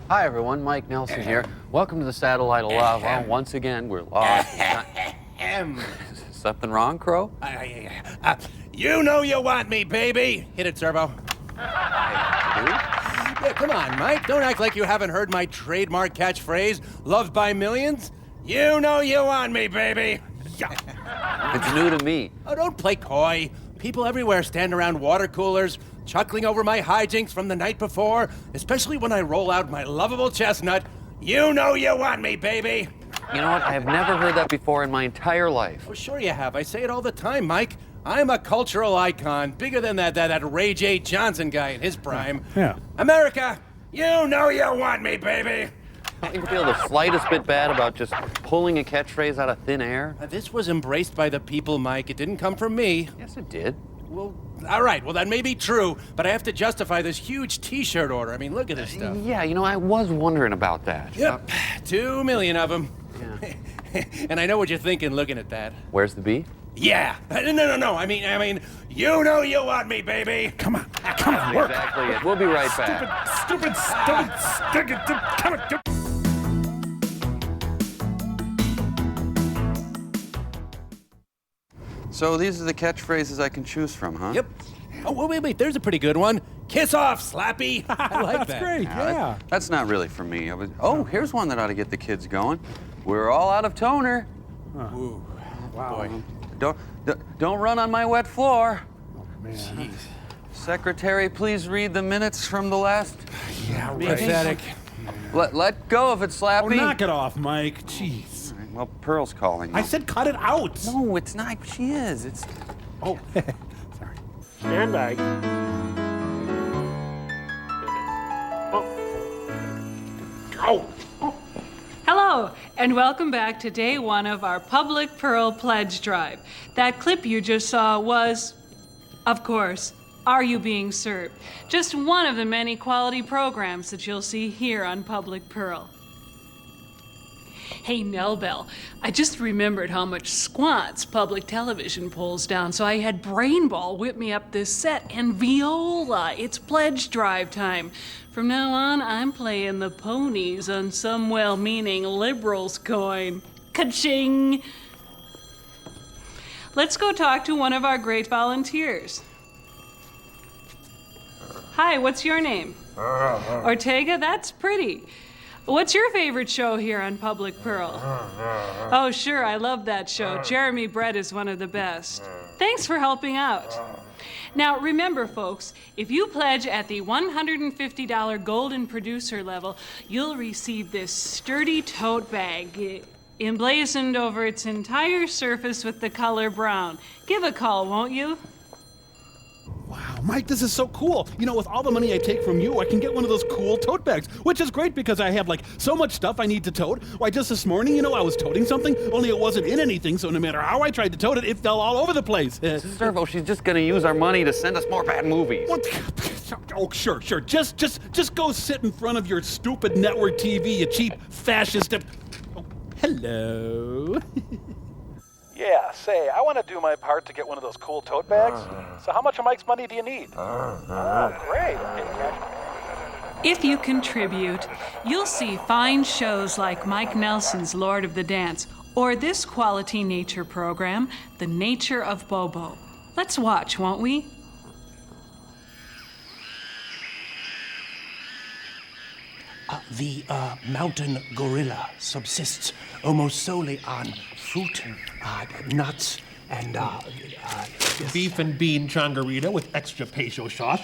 Hi everyone, Mike Nelson here. Welcome to the Satellite of Love. Once again, we're lost. Something wrong, Crow? You know you want me, baby. Hit it, Servo. Yeah, come on, Mike. Don't act like you haven't heard my trademark catchphrase, loved by millions. You know you want me, baby. It's new to me. Oh, don't play coy. People everywhere stand around water coolers, chuckling over my hijinks from the night before, especially when I roll out my lovable chestnut. You know you want me, baby. You know what? I have never heard that before in my entire life. Oh, sure you have. I say it all the time, Mike. I'm a cultural icon, bigger than that Ray J. Johnson guy in his prime. Yeah. America, you know you want me, baby. Don't you feel the slightest bit bad about just pulling a catchphrase out of thin air? This was embraced by the people, Mike. It didn't come from me. Yes, it did. Well, all right. Well, that may be true, but I have to justify this huge T-shirt order. I mean, look at this stuff. Yeah, you know, I was wondering about that. Yep, 2 million of them. Yeah. And I know what you're thinking looking at that. Where's the B? Yeah. No. I mean, you know you want me, baby. Come on, work. Exactly it. We'll be right back. Stupid. Come on. So these are the catchphrases I can choose from, huh? Yep. Oh, wait. There's a pretty good one. Kiss off, Slappy. I like that. That's great, yeah. That's not really for me. Here's one that ought to get the kids going. We're all out of toner. Ooh. Wow. Boy. Don't run on my wet floor. Man. Jeez. Secretary, please read the minutes from the last. Yeah, Pathetic. Let go of it, Slappy. Oh, knock it off, Mike. Jeez. All right, well, Pearl's calling. I said cut it out. No, it's not. She is. It's. Oh, sorry. Stand by. Hello, and welcome back to day one of our Public Pearl Pledge Drive. That clip you just saw was, of course, Are You Being Served? Just one of the many quality programs that you'll see here on Public Pearl. Hey, Nell Bell, I just remembered how much squats public television pulls down, so I had Brainball whip me up this set, and Viola, it's pledge drive time. From now on, I'm playing the ponies on some well-meaning liberals coin. Ka-ching! Let's go talk to one of our great volunteers. Hi, what's your name? Ortega? That's pretty. What's your favorite show here on Public Pearl? Oh, sure, I love that show. Jeremy Brett is one of the best. Thanks for helping out. Now, remember, folks, if you pledge at the $150 Golden Producer level, you'll receive this sturdy tote bag emblazoned over its entire surface with the color brown. Give a call, won't you? Wow, Mike, this is so cool. You know, with all the money I take from you, I can get one of those cool tote bags, which is great because I have, so much stuff I need to tote. Why, just this morning, I was toting something, only it wasn't in anything, so no matter how I tried to tote it, it fell all over the place. Servo, she's just gonna use our money to send us more bad movies. What? Oh, sure. Just go sit in front of your stupid network TV, you cheap fascist. Oh, hello. Yeah, say, I want to do my part to get one of those cool tote bags. So how much of Mike's money do you need? Oh, great. Okay, cash. If you contribute, you'll see fine shows like Mike Nelson's Lord of the Dance, or this quality nature program, The Nature of Bobo. Let's watch, won't we? The mountain gorilla subsists almost solely on fruit, nuts, and Beef and bean changarita with extra peso sauce.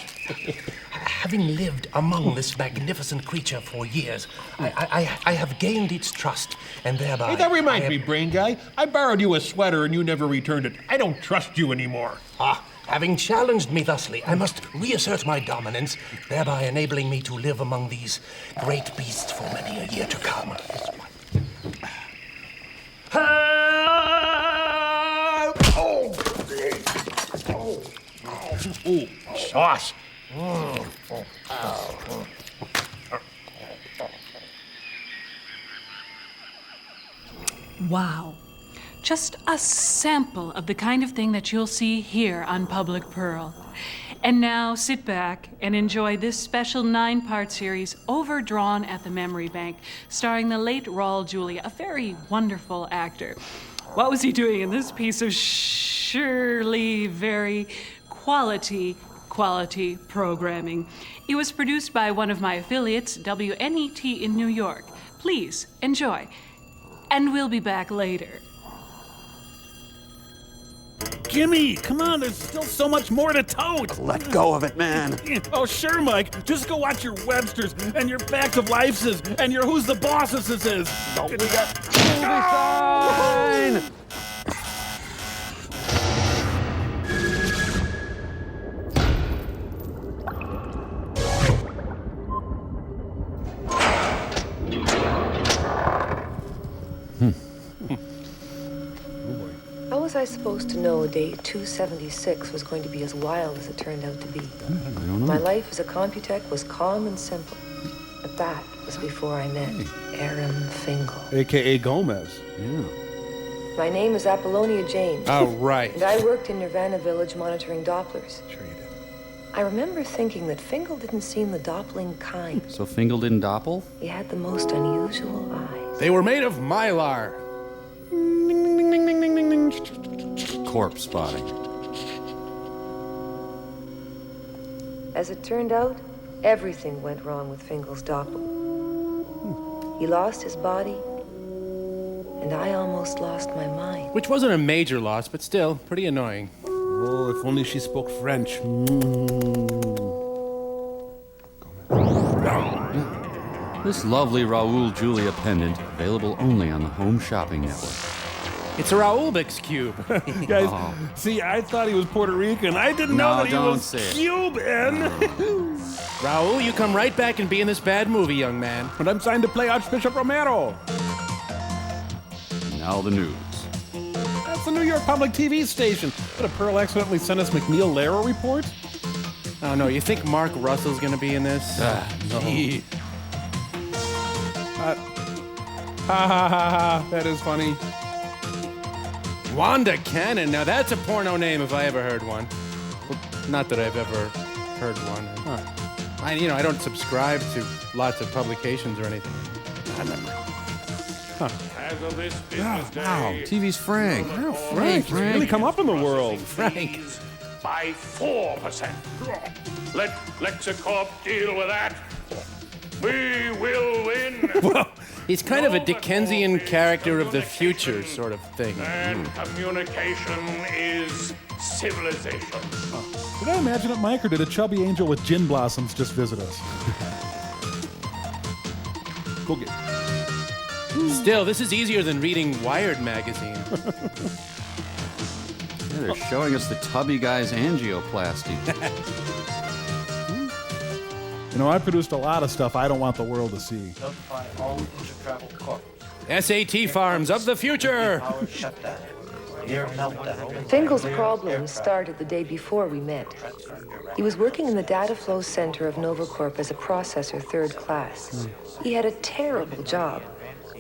having lived among this magnificent creature for years, I have gained its trust, and thereby... Hey, that reminds me, Brain Guy. I borrowed you a sweater and you never returned it. I don't trust you anymore. Having challenged me thusly, I must reassert my dominance, thereby enabling me to live among these great beasts for many a year to come. Ooh, sauce. Wow. Just a sample of the kind of thing that you'll see here on Public Pearl. And now sit back and enjoy this special 9-part series, Overdrawn at the Memory Bank, starring the late Raul Julia, a very wonderful actor. What was he doing in this piece of surely very quality programming? It was produced by one of my affiliates, WNET in New York. Please enjoy. And we'll be back later. Jimmy, come on, there's still so much more to tote. Let go of it, man. Oh, sure, Mike. Just go watch your Websters and your Facts of Life's and your Who's the Bosses is. Oh, we got movie sign. How was I supposed to know day 276 was going to be as wild as it turned out to be? I don't know. My life as a Computech was calm and simple. But that was before I met Aram Fingal. A.K.A. Gomez. Yeah. My name is Apollonia James. Oh, right. And I worked in Nirvana Village monitoring Dopplers. Sure you did. I remember thinking that Fingal didn't seem the Doppling kind. So Fingal didn't doppel? He had the most unusual eyes. They were made of mylar. Corpse spotting. As it turned out, everything went wrong with Fingal's Doppel. He lost his body, and I almost lost my mind. Which wasn't a major loss, but still pretty annoying. Oh, if only she spoke French. This lovely Raul Julia pendant, available only on the Home Shopping Network. It's a Raulbix cube. Guys, see, I thought he was Puerto Rican. I didn't know that he don't was say it. Cuban. Raul, you come right back and be in this bad movie, young man. And I'm signed to play Archbishop Romero. Now the news. That's the New York Public TV station. What, a Pearl accidentally sent us McNeil Lehrer report? Oh, no, you think Mark Russell's gonna be in this? No. Ha ha ha ha, that is funny. Wanda Cannon. Now that's a porno name if I ever heard one. Well, not that I've ever heard one. I don't subscribe to lots of publications or anything. As of this business day, Wow, TV's Frank. Wow, Frank, he's really come up in the world. Frank. by 4%. Let Lexicorp deal with that. We will win. Well, he's kind of a Dickensian character of the future sort of thing. And communication is civilization. Did I imagine it, Mike, or did a chubby angel with gin blossoms just visit us? Go get. Still, this is easier than reading Wired magazine. Yeah, they're showing us the tubby guy's angioplasty. You know, I produced a lot of stuff I don't want the world to see. Notify all inter-travel corps. SAT Farms of the future. Power shutdown. Near meltdown. Fingal's problems started the day before we met. He was working in the data flow center of Novacorp as a processor third class. He had a terrible job,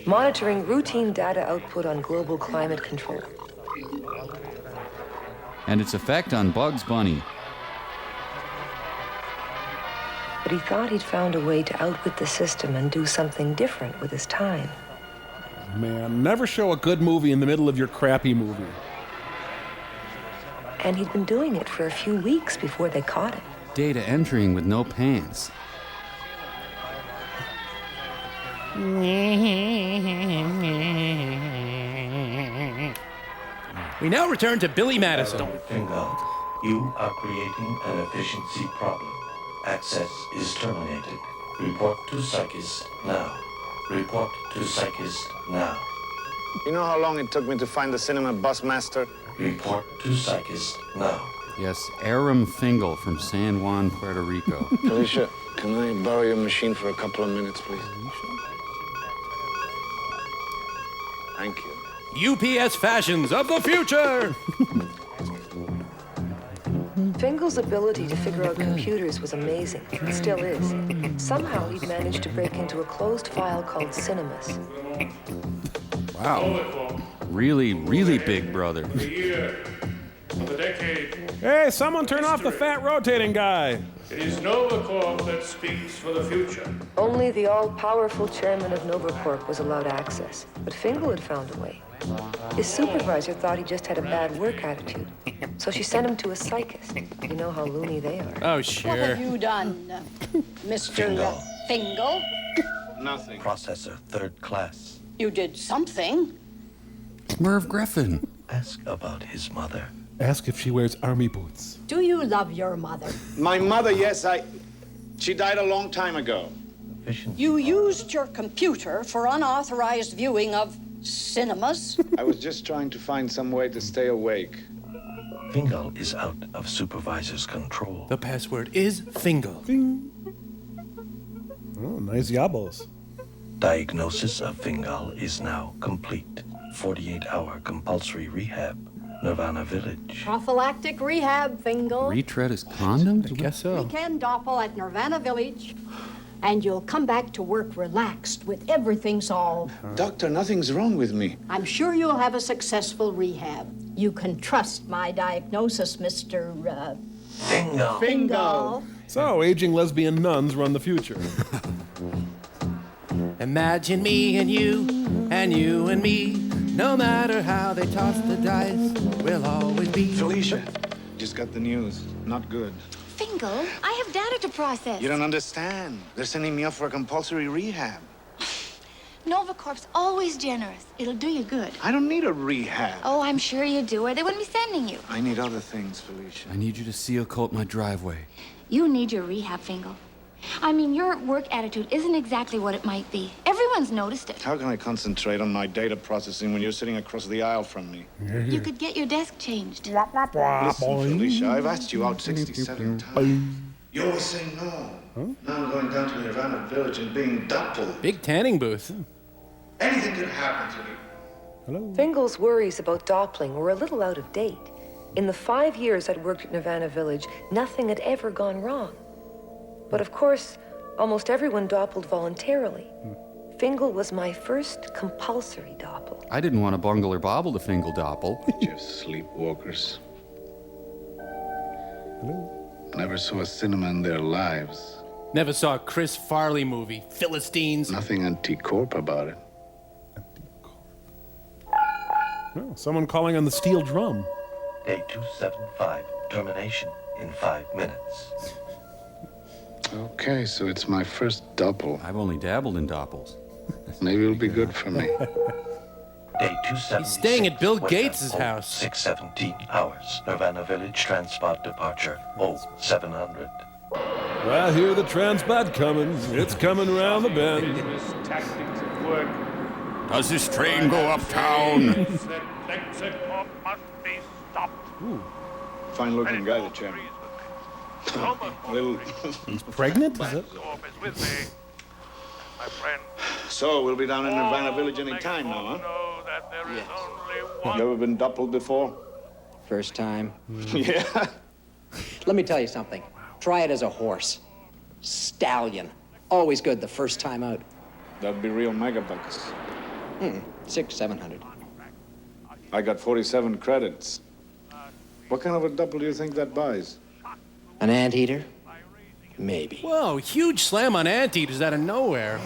monitoring routine data output on global climate control. And its effect on Bugs Bunny. But he thought he'd found a way to outwit the system and do something different with his time. Man, never show a good movie in the middle of your crappy movie. And he'd been doing it for a few weeks before they caught him. Data entering with no pants. We now return to Billy Madison. Fingal, you are creating an efficiency problem. Access is terminated. Report to Psychist now. Report to Psychist now. You know how long it took me to find the cinema bus master? Report to Psychist now. Yes, Aram Fingal from San Juan, Puerto Rico. Alicia, can I borrow your machine for a couple of minutes, please? Thank you. UPS fashions of the future. Fingal's ability to figure out computers was amazing. It still is. Somehow he'd managed to break into a closed file called Cinemas. Wow. Really, really big brother. The year of the decade. Hey, someone turn off the fat rotating guy. It is NovaCorp that speaks for the future. Only the all-powerful chairman of NovaCorp was allowed access, but Fingal had found a way. His supervisor thought he just had a bad work attitude, so she sent him to a psychist. You know how loony they are. Oh, What sure. have you done, Mr. Fingal? Nothing. Processor third class. You did something. Merv Griffin. Ask about his mother. Ask if she wears army boots. Do you love your mother? My mother, yes, She died a long time ago. You used your computer for unauthorized viewing of cinemas? I was just trying to find some way to stay awake. Fingal is out of supervisor's control. The password is Fingal. Oh, nice yabos. Diagnosis of Fingal is now complete. 48-hour compulsory rehab. Nirvana Village. Prophylactic rehab, Fingal. Retread his condoms? I guess so. Weekend doppel at Nirvana Village. And you'll come back to work relaxed with everything solved. Doctor, nothing's wrong with me. I'm sure you'll have a successful rehab. You can trust my diagnosis, Mr. Fingal. Fingal. So, aging lesbian nuns run the future. Imagine me and you and me. No matter how they toss the dice, we'll always be. Felicia, just got the news. Not good. Fingal, I have data to process. You don't understand. They're sending me off for a compulsory rehab. NovaCorp's always generous. It'll do you good. I don't need a rehab. Oh, I'm sure you do, or they wouldn't be sending you. I need other things, Felicia. I need you to seal coat my driveway. You need your rehab, Fingal. I mean, your work attitude isn't exactly what it might be. Everyone's noticed it. How can I concentrate on my data processing when you're sitting across the aisle from me? You could get your desk changed. Listen, Felicia, I've asked you out 67 times. You always say no. Now I'm going down to Nirvana Village and being doubled. Big tanning booth. Anything could happen to me. Hello? Fingal's worries about Doppling were a little out of date. In the 5 years I'd worked at Nirvana Village, nothing had ever gone wrong. But of course, almost everyone doppled voluntarily. Fingal was my first compulsory doppel. I didn't want to bungle or bobble to Fingal doppel. Just sleepwalkers. Hello? Never saw a cinema in their lives. Never saw a Chris Farley movie. Philistines. Nothing anti-corp about it. Oh, someone calling on the steel drum. Day 275. Termination in 5 minutes. Okay, so it's my first double. I've only dabbled in doppels. Maybe it'll be good for me. Day 276. He's staying at Bill Wake Gates' up, house. 6:17 hours. Nirvana Village transport departure. 0700. I hear the transport coming. It's coming around the bend. Tactics at work. Does this train go uptown? That Lexicon must be stopped. Fine-looking guy, the chairman. Little. He's pregnant? Is it? Corp is with me. My friend. So, we'll be down in Nirvana Village any time now, huh? Know that there is only one. You ever been doubled before? First time. Yeah. Let me tell you something. Try it as a horse. Stallion. Always good the first time out. That'd be real megabucks. 600-700. I got 47 credits. What kind of a double do you think that buys? An anteater? Maybe. Whoa, huge slam on anteaters out of nowhere.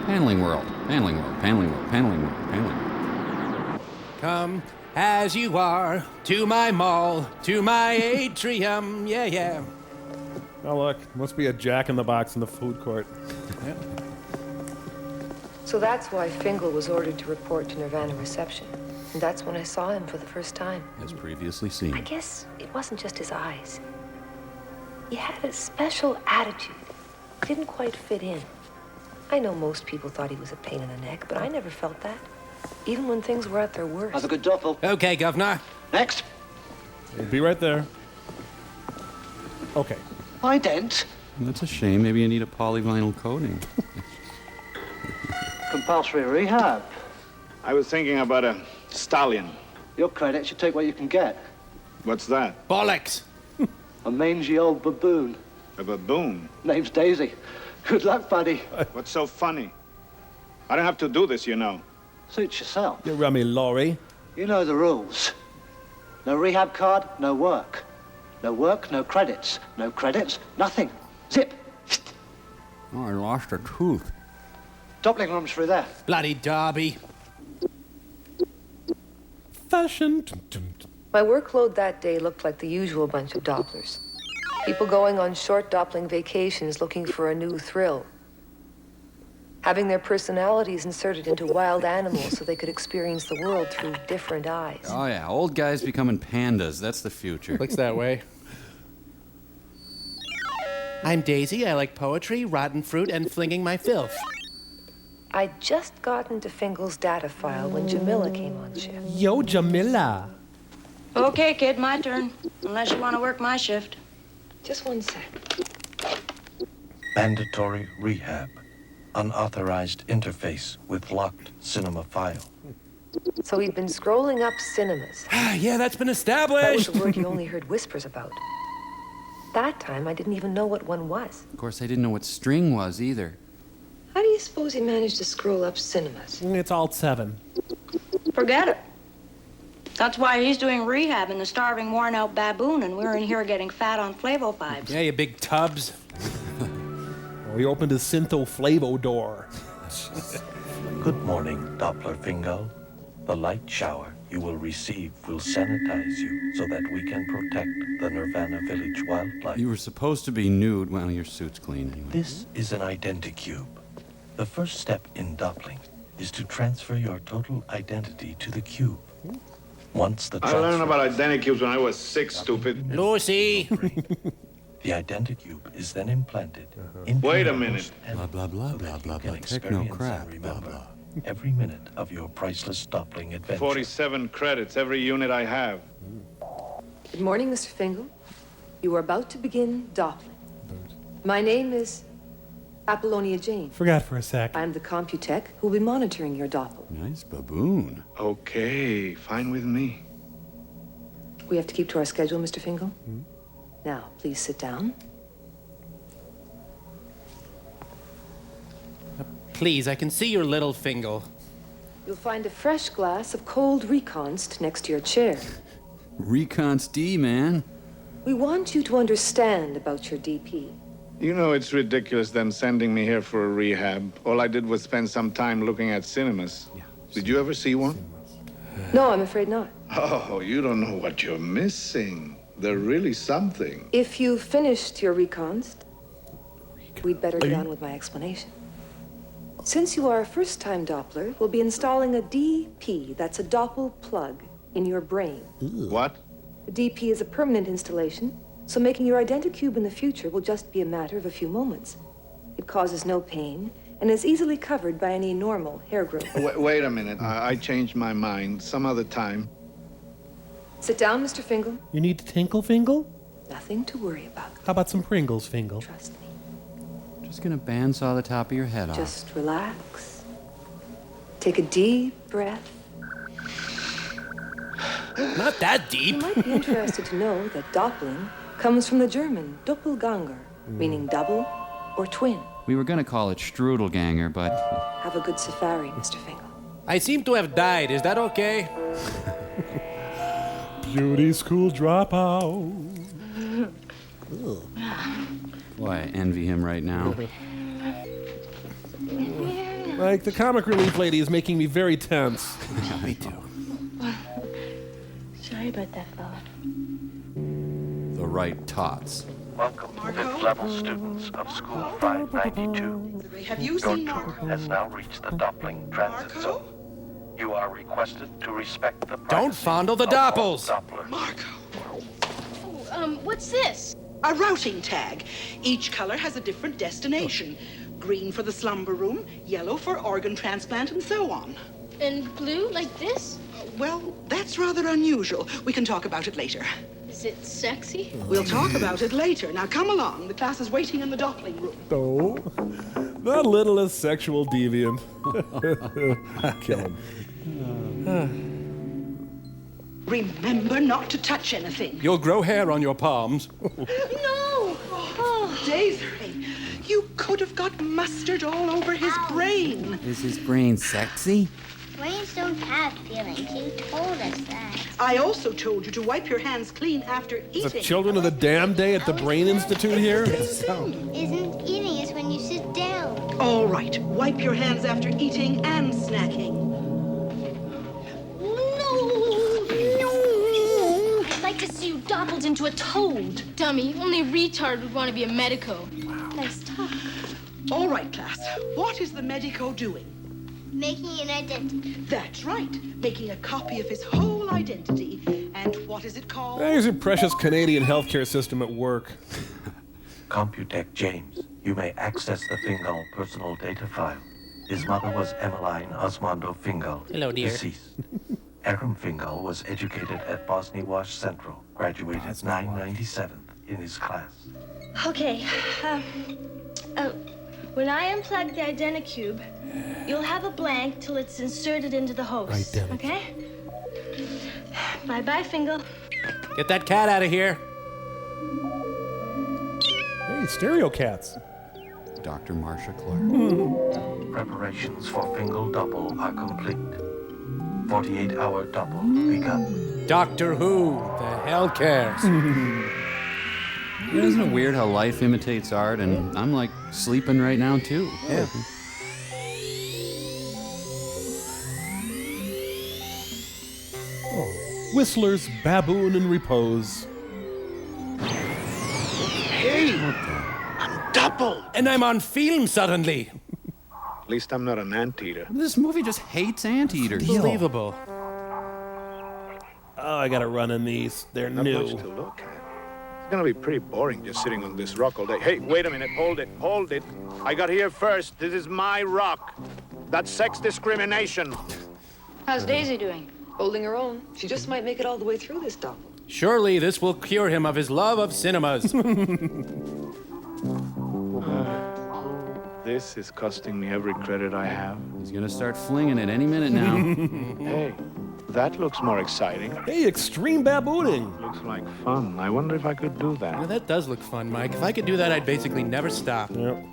Paneling world. Paneling world. Paneling world. Paneling world. Paneling world. Come as you are to my mall, to my atrium. Yeah, yeah. Oh, look. Must be a jack-in-the-box in the food court. So that's why Fingal was ordered to report to Nirvana reception. And that's when I saw him for the first time. As previously seen. I guess it wasn't just his eyes. He had a special attitude. Didn't quite fit in. I know most people thought he was a pain in the neck, but I never felt that. Even when things were at their worst. Have a good doppel. Okay, Governor. Next. Be right there. Okay. My dent. That's a shame. Maybe you need a polyvinyl coating. Compulsory rehab. I was thinking about a stallion. Your credits, you take what you can get. What's that? Bollocks. A mangy old baboon. A baboon? Name's Daisy. Good luck, buddy. What's so funny? I don't have to do this, you know. Suit yourself. You rummy Laurie. You know the rules. No rehab card, no work. No work, no credits. No credits, nothing. Zip. Oh, I lost a tooth. Doppling room's through there. Bloody Derby. Fashion. My workload that day looked like the usual bunch of Dopplers. People going on short Doppling vacations looking for a new thrill. Having their personalities inserted into wild animals so they could experience the world through different eyes. Oh, yeah. Old guys becoming pandas. That's the future. Looks that way. I'm Daisy. I like poetry, rotten fruit, and flinging my filth. I'd just gotten to Fingal's data file when Jamila came on shift. Yo, Jamila. Okay, kid, my turn. Unless you want to work my shift. Just one sec. Mandatory rehab. Unauthorized interface with locked cinema file. So he'd been scrolling up cinemas. Yeah, that's been That was established. a word you only heard whispers about. That time, I didn't even know what one was. Of course, I didn't know what string was either. How do you suppose he managed to scroll up cinemas? It's alt 7. Forget it. That's why he's doing rehab in the starving, worn-out baboon, and we're in here getting fat on Flavo-5s. Yeah, you big tubs. Oh, he opened his Syntho Flavo door. Good morning, Doppler Fingal. The light shower you will receive will sanitize you so that we can protect the Nirvana Village wildlife. You were supposed to be nude. Well, your suit's clean anyway. This is an identicube. The first step in Doppling is to transfer your total identity to the cube. Once the I learned about identicubes when I was 6, stupid. Lucy! The identicube is then implanted into Wait a your minute. host head Blah, blah, blah, so blah, that blah, you blah. can Take no experience crap. and Blah, remember blah. every minute of your priceless Doppling adventure. 47 credits, every unit I have. Good morning, Mr. Fingal. You are about to begin Doppling. My name is Apollonia Jane. Forgot for a sec. I'm the Computech who will be monitoring your Doppel. Nice baboon. Okay, fine with me. We have to keep to our schedule, Mr. Fingal. Now, please sit down. Please, I can see your little Fingal. You'll find a fresh glass of cold Reconst next to your chair. Reconst D, man. We want you to understand about your DP. You know it's ridiculous them sending me here for a rehab. All I did was spend some time looking at cinemas. Did you ever see one? No, I'm afraid not. Oh, you don't know what you're missing. They're really something. If you've finished your Reconst, we'd better get on with my explanation. Since you are a first-time Doppler, we'll be installing a DP, that's a Doppel plug, in your brain. What? The DP is a permanent installation, so making your identicube in the future will just be a matter of a few moments. It causes no pain and is easily covered by any normal hair growth. Wait a minute. I changed my mind. Some other time. Sit down, Mr. Fingal. You need to tinkle Fingal? Nothing to worry about. How about some Pringles, Fingal? Trust me. Just gonna bandsaw the top of your head off. Just relax. Take a deep breath. Not that deep. You might be interested to know that Doppling comes from the German Doppelganger, meaning double or twin. We were gonna call it Strudelganger, but... Have a good safari, Mr. Fingal. I seem to have died. Is that okay? Beauty school dropout. Boy, I envy him right now. Like, the comic relief lady is making me very tense. Me too. Sorry about that, fella. The right tots. Welcome, fifth-level students of School 592. Have you Your seen tour Marco? has now reached the Doppling transit zone. You are requested to respect the Don't fondle the Doppels. Doppler. What's this? A routing tag. Each color has a different destination. Green for the slumber room, yellow for organ transplant, and so on. And blue, like this? Well, that's rather unusual. We can talk about it later. Is it sexy? We'll talk about it later. Now come along. The class is waiting in the Doppling room. No. The littlest sexual deviant. Kill him. Remember not to touch anything. You'll grow hair on your palms. No! Oh, Daisy, you could have got mustard all over his brain. Is his brain sexy? Brains don't have feelings. You told us that. I also told you to wipe your hands clean after eating. The children of the damn day at the Brain Institute here? Isn't eating is when you sit down. All right, wipe your hands after eating and snacking. I'd like to see you doppled into a toad. Dummy, only a retard would want to be a medico. Nice talk. All right, class. What is the medico doing? Making an identity. That's right. Making a copy of his whole identity. And what is it called? There's your precious Canadian healthcare system at work. Computech James, you may access the Fingal personal data file. His mother was Emmeline Osmondo Fingal, Hello, dear. deceased. Aram Fingal was educated at Bosnia Wash Central, graduated 997th in his class. Okay. When I unplug the Identicube, you'll have a blank till it's inserted into the host. Okay? Bye-bye, Fingal. Get that cat out of here. Hey, stereo cats. Dr. Marcia Clark. Preparations for Fingal double are complete. 48-hour double begun. Doctor Who, the hell cares? Isn't it weird how life imitates art, and I'm like sleeping right now too. Yeah. Whistler's Baboon in Repose. Hey, I'm double. And I'm on film suddenly. At least I'm not an anteater. This movie just hates anteaters. Unbelievable. Oh, I gotta run in these. They're Not new. much to look at. It's gonna be pretty boring just sitting on this rock all day. Hey, wait a minute. Hold it. I got here first. This is my rock. That's sex discrimination. How's Daisy doing? Holding her own. She just might make it all the way through this double. Surely this will cure him of his love of cinemas. This is costing me every credit I have. He's gonna start flinging it any minute now. Hey, that looks more exciting. Hey, extreme babooning. Looks like fun. I wonder if I could do that. Well, that does look fun, Mike. If I could do that, I'd basically never stop. Yep.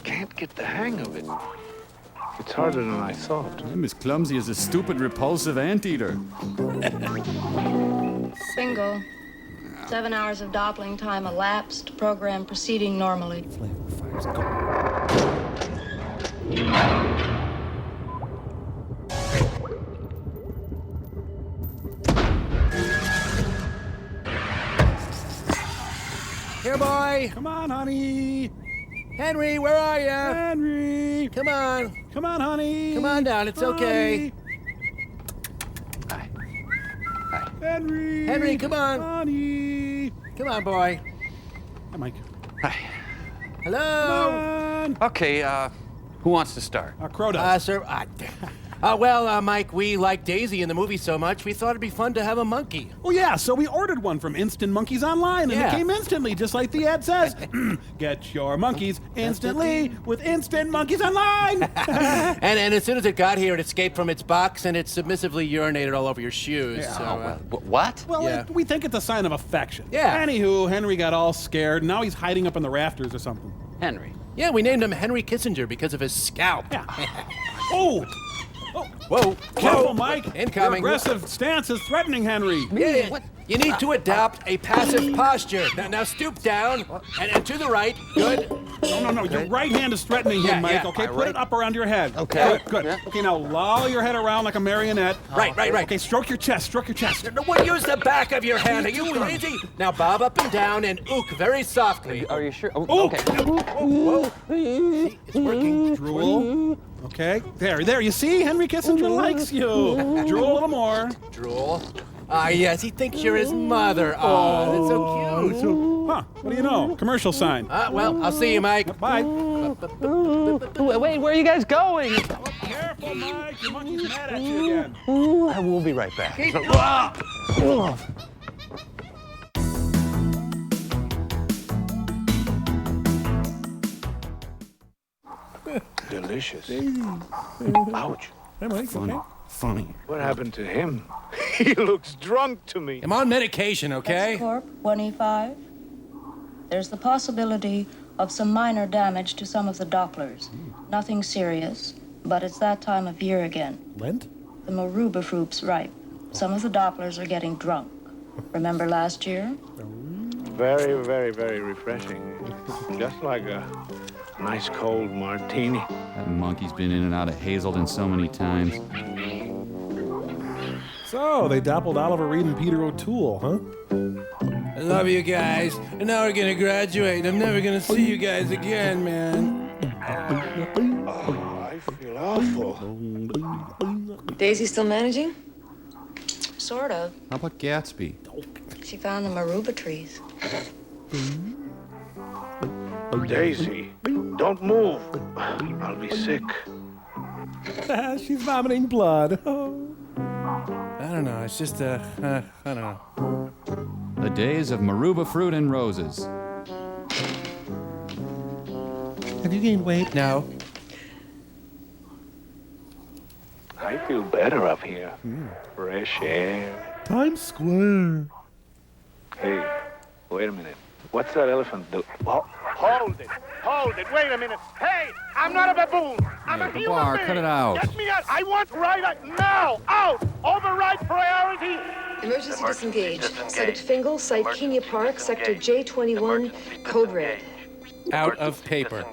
Can't get the hang of it. It's harder than I thought. I'm as clumsy as a stupid, repulsive anteater. Fingal. 7 hours of doppling time elapsed. Program proceeding normally. Here, boy. Come on, honey. Henry, where are you? Henry. Come on. Come on, honey. Come on down. It's okay. Henry. Henry, come on. Honey. Come on, boy. Hi, Mike. Hi. Hello. Okay, who wants to start? Crow does. Sir. Mike, we like Daisy in the movie so much, we thought it'd be fun to have a monkey. Oh, yeah, so we ordered one from Instant Monkeys Online, and Yeah. it came instantly, just like the ad says. Get your monkeys instantly with Instant Monkeys Online. And as soon as it got here, it escaped from its box and it submissively urinated all over your shoes. Yeah. So, What? Well, Yeah. we think it's a sign of affection. Yeah. Anywho, Henry got all scared. Now he's hiding up in the rafters or something. Henry. yeah, we named him Henry Kissinger because of his scalp. Yeah. Oh! Whoa. Careful, Mike. Incoming. Your aggressive stance is threatening Henry. Yeah, you need to adopt a passive posture. Now stoop down and to the right. Good. No. Your right hand is threatening him, Mike. Yeah. Okay, My put right- it up around your head. Okay. Good. Yeah. Okay, now loll your head around like a marionette. Right. Okay, stroke your chest. Well, use the back of your hand. Are you crazy? Now bob up and down and ook very softly. Are you sure? Oh, Oh. okay. Whoa. See, it's working. Drool. Okay, there. You see, Henry Kissinger likes you. Drool a little more. Drool. Yes, he thinks you're his mother. Oh, that's so cute. Huh, what do you know? Commercial sign. Well, I'll see you, Mike. Bye. Wait, where are you guys going? Careful, Mike. Your monkey's mad at you again. I will be right back. Delicious. Ouch. Hey, Mike, okay? Funny. What happened to him? He looks drunk to me. I'm on medication, okay? Corp 1E5. There's the possibility of some minor damage to some of the Dopplers. Nothing serious, but it's that time of year again. Lent? The Maruba fruit's ripe. Some of the Dopplers are getting drunk. Remember last year? Very, very, very refreshing. Just like a nice cold martini. That monkey's been in and out of Hazelden so many times. So, they doppled Oliver Reed and Peter O'Toole, huh? I love you guys. And now we're gonna graduate. I'm never gonna see you guys again, man. Oh, I feel awful. Daisy still managing? Sort of. How about Gatsby? She found the Maruba trees. Daisy, don't move. I'll be sick. She's vomiting blood. I don't know. It's just I don't know. The days of Maruba fruit and roses. Have you gained weight? No. I feel better up here. Fresh air. Times Square. Hey, wait a minute. What's that elephant do? Oh, hold it. Hold it. Wait a minute. Hey, I'm not a baboon. I'm a the human bar, being. cut it out. Get me out. I want right now. Out. Override priority. Emergency disengage. Subject Fingal, site Kenya Park, sector J21, code red. Out of paper.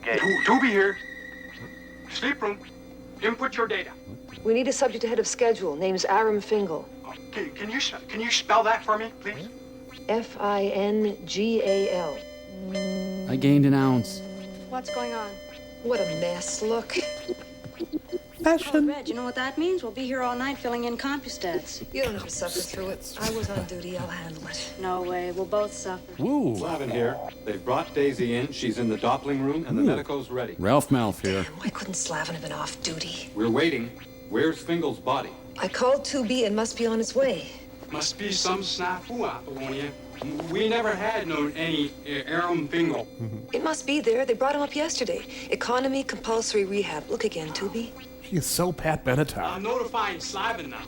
Toby here. Sleep room. Input your data. We need a subject ahead of schedule. Name's Aram Fingal. Okay, can you spell that for me, please? Fingal. I gained an ounce. What's going on? What a mess. Look. Oh, Red, you know what that means? We'll be here all night filling in CompuStats. You don't have to suffer through it. I was on duty. I'll handle it. No way. We'll both suffer. Woo. Slavin here. They've brought Daisy in. She's in the Doppling room, and the medico's ready. Ralph Malf here. Why couldn't Slavin have been off duty? We're waiting. Where's Fingal's body? I called 2B and must be on its way. Must be some snafu, Apollonia. We never had known any Aram Fingal. It must be there. They brought him up yesterday. Economy compulsory rehab. Look again, 2B. She is so Pat Benatar. I'm notifying Slavin now.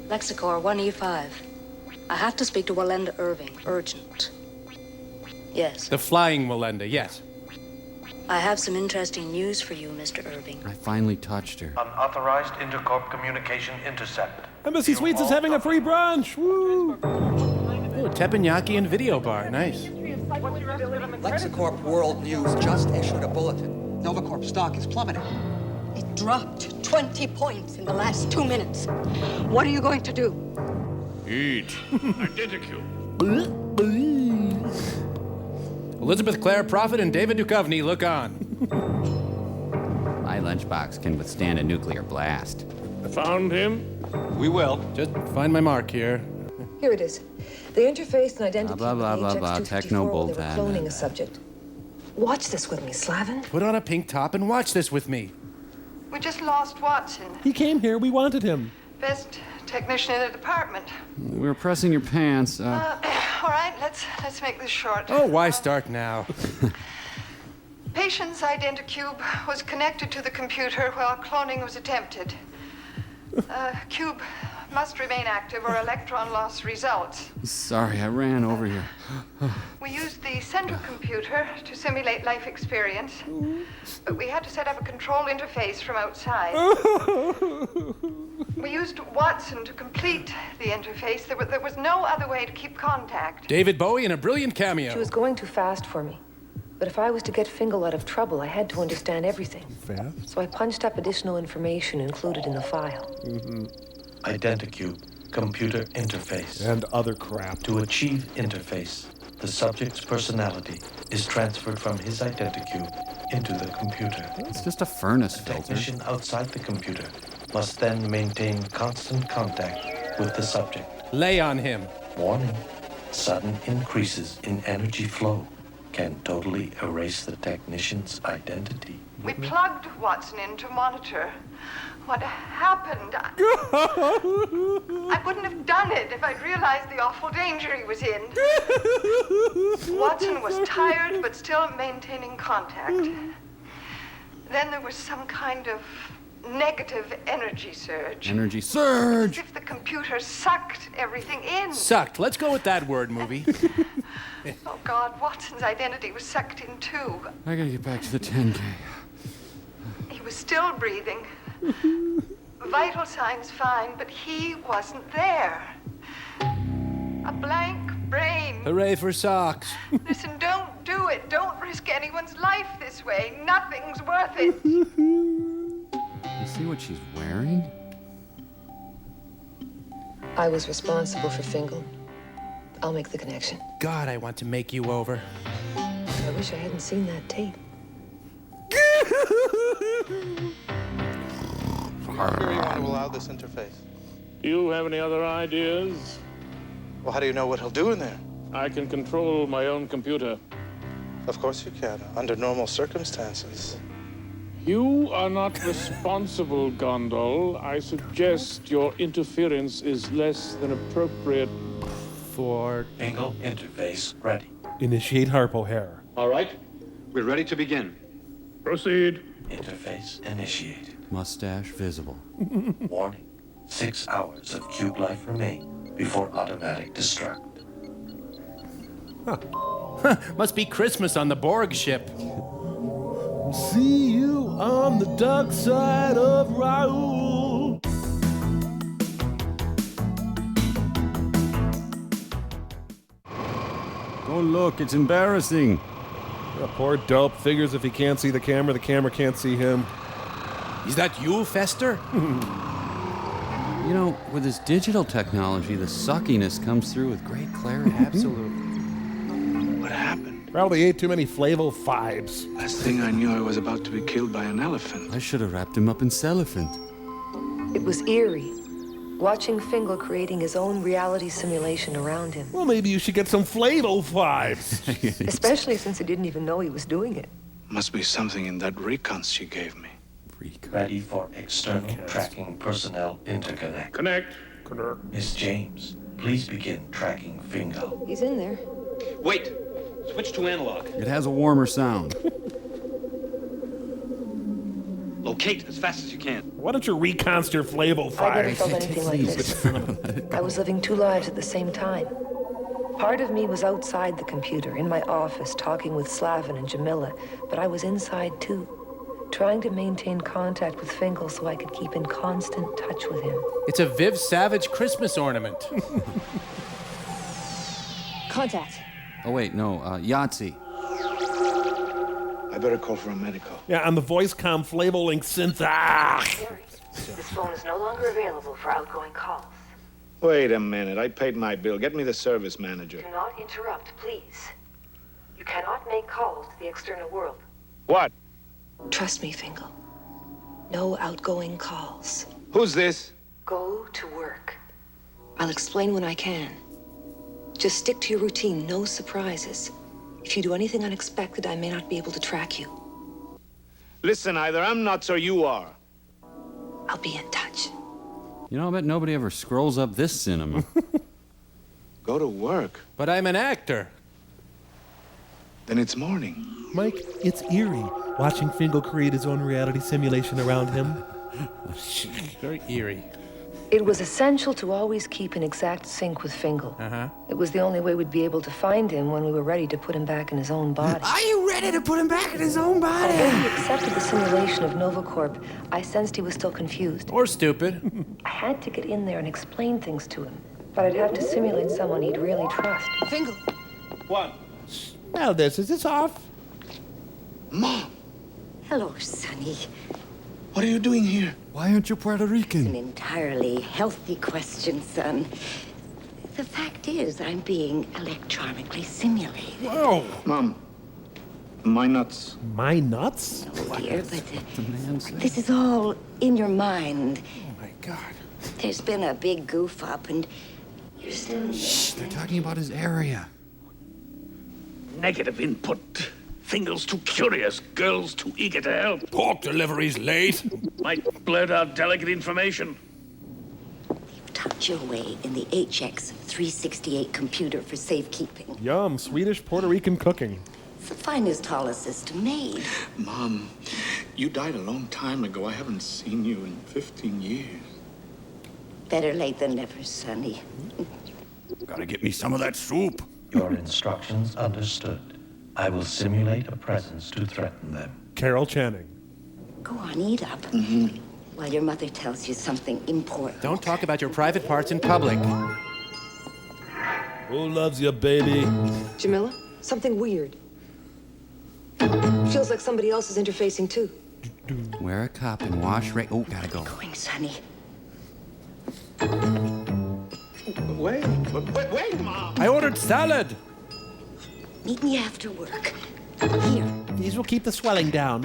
Lexicor 1E5. I have to speak to Walenda Irving. Urgent. Yes. The flying Walenda, yes. I have some interesting news for you, Mr. Irving. I finally touched her. Unauthorized intercorp communication intercept. Embassy Suites is having a free brunch. Woo! Oh, teppanyaki and video bar. Nice. Lexicorp World News just issued a bulletin. Novacorp stock is plummeting. It dropped 20 points in the last 2 minutes. What are you going to do? Eat. Identical. Elizabeth Clare Prophet and David Duchovny, look on. My lunchbox can withstand a nuclear blast. Found him? We will. Just find my mark here. Here it is. The interface and identity Blah, blah, blah, blah, HX254 techno while they were bullpen. cloning a subject. Watch this with me, Slavin. Put on a pink top and watch this with me. We just lost Watson. He came here. We wanted him. Best technician in the department. We were pressing your pants. All right, let's make this short. Oh, why start now? Patient's identicube was connected to the computer while cloning was attempted. Cube must remain active or electron loss results. Sorry, I ran over here. We used the central computer to simulate life experience, but we had to set up a control interface from outside. We used Watson to complete the interface. There was no other way to keep contact. David Bowie in a brilliant cameo. She was going too fast for me. But if I was to get Fingal out of trouble, I had to understand everything. Fast? So I punched up additional information included in the file. Identicube, computer interface. And other crap. To achieve interface, the subject's personality is transferred from his identicube into the computer. It's just a furnace The filter. technician outside the computer must then maintain constant contact with the subject. Lay on him. Warning, sudden increases in energy flow can totally erase the technician's identity. We plugged Watson in to monitor. What happened? I wouldn't have done it if I'd realized the awful danger he was in. Watson was tired, but still maintaining contact. Then there was some kind of negative energy surge. Energy surge! As if the computer sucked everything in. Sucked. Let's go with that word, movie. Oh, God, Watson's identity was sucked in too. I gotta get back to the 10K. He was still breathing. Vital signs fine, but he wasn't there. A blank brain. Hooray for socks. Listen, don't do it. Don't risk anyone's life this way. Nothing's worth it. You see what she's wearing? I was responsible for Fingal. I'll make the connection. God, I want to make you over. I wish I hadn't seen that tape. How do you want to allow this interface? Do you have any other ideas? Well, how do you know what he'll do in there? I can control my own computer. Of course you can, under normal circumstances. You are not responsible, Gondol. I suggest your interference is less than appropriate for... Fingal interface ready. Initiate Harpo hair. All right, we're ready to begin. Proceed. Interface initiated. Mustache visible. Warning. 6 hours of cube life remain before automatic destruct. Must be Christmas on the Borg ship. See you on the dark side of Raoul. Oh, look, it's embarrassing. The poor dope figures if he can't see the camera can't see him. Is that you, Fester? You know, with his digital technology, the suckiness comes through with great clarity. Absolutely. What happened? Probably ate too many Flavo 5s. Last thing I knew, I was about to be killed by an elephant. I should have wrapped him up in cellophane. It was eerie, watching Fingal creating his own reality simulation around him. Well, maybe you should get some Flavo 5s. Especially since he didn't even know he was doing it. Must be something in that recon she gave me. Ready for external tracking personnel interconnect. Connect. Miss James, please begin tracking Fingal. He's in there. Wait! Switch to analog. It has a warmer sound. Locate as fast as you can. Why don't you reconst your Flavo 5s? I never felt anything like this. I was living two lives at the same time. Part of me was outside the computer, in my office, talking with Slavin and Jamila, but I was inside too, trying to maintain contact with Fingal so I could keep in constant touch with him. It's a Viv Savage Christmas ornament. Contact. Oh, wait, no, Yahtzee. I better call for a medical. Yeah, on the Voicecom Flavo Link synth. Ah! This phone is no longer available for outgoing calls. Wait a minute, I paid my bill. Get me the service manager. Do not interrupt, please. You cannot make calls to the external world. What? Trust me, Fingal. No outgoing calls. Who's this? Go to work. I'll explain when I can. Just stick to your routine, no surprises. If you do anything unexpected, I may not be able to track you. Listen, either I'm nuts or you are. I'll be in touch. You know, I bet nobody ever scrolls up this cinema. Go to work. But I'm an actor. Then it's morning. Mike, it's eerie watching Fingal create his own reality simulation around him. Very eerie. It was essential to always keep in exact sync with Fingal. It was the only way we'd be able to find him when we were ready to put him back in his own body. Are you ready to put him back in his own body? Although he accepted the simulation of NovaCorp, I sensed he was still confused. Or stupid. I had to get in there and explain things to him, but I'd have to simulate someone he'd really trust. Fingal! What? Now is this off? Mom! Hello, Sonny. What are you doing here? Why aren't you Puerto Rican? An entirely healthy question, son. The fact is, I'm being electronically simulated. Whoa! Mom, my nuts. My nuts? No, dear, but this is all in your mind. Oh, my God. There's been a big goof up, and you're still... Shh, they're talking about his area. Negative input. Fingal's too curious, girls too eager to help. Pork delivery's late. Might blurt out delicate information. You've tucked your way in the HX 368 computer for safekeeping. Yum, Swedish Puerto Rican cooking. It's the finest hall system made. Mom, You died a long time ago. I haven't seen you in 15 years. Better late than never, Sonny. Gotta get me some of that soup. Your instructions understood. I will simulate a presence to threaten them. Carol Channing. Go on, eat up. While your mother tells you something important. Don't talk about your private parts in public. Who loves you, baby? Jamila, something weird. Feels like somebody else is interfacing too. Wear a cup and wash right. Oh, gotta go. Going, Sonny. Wait, Mom. I ordered salad. Meet me after work. Here. These will keep the swelling down.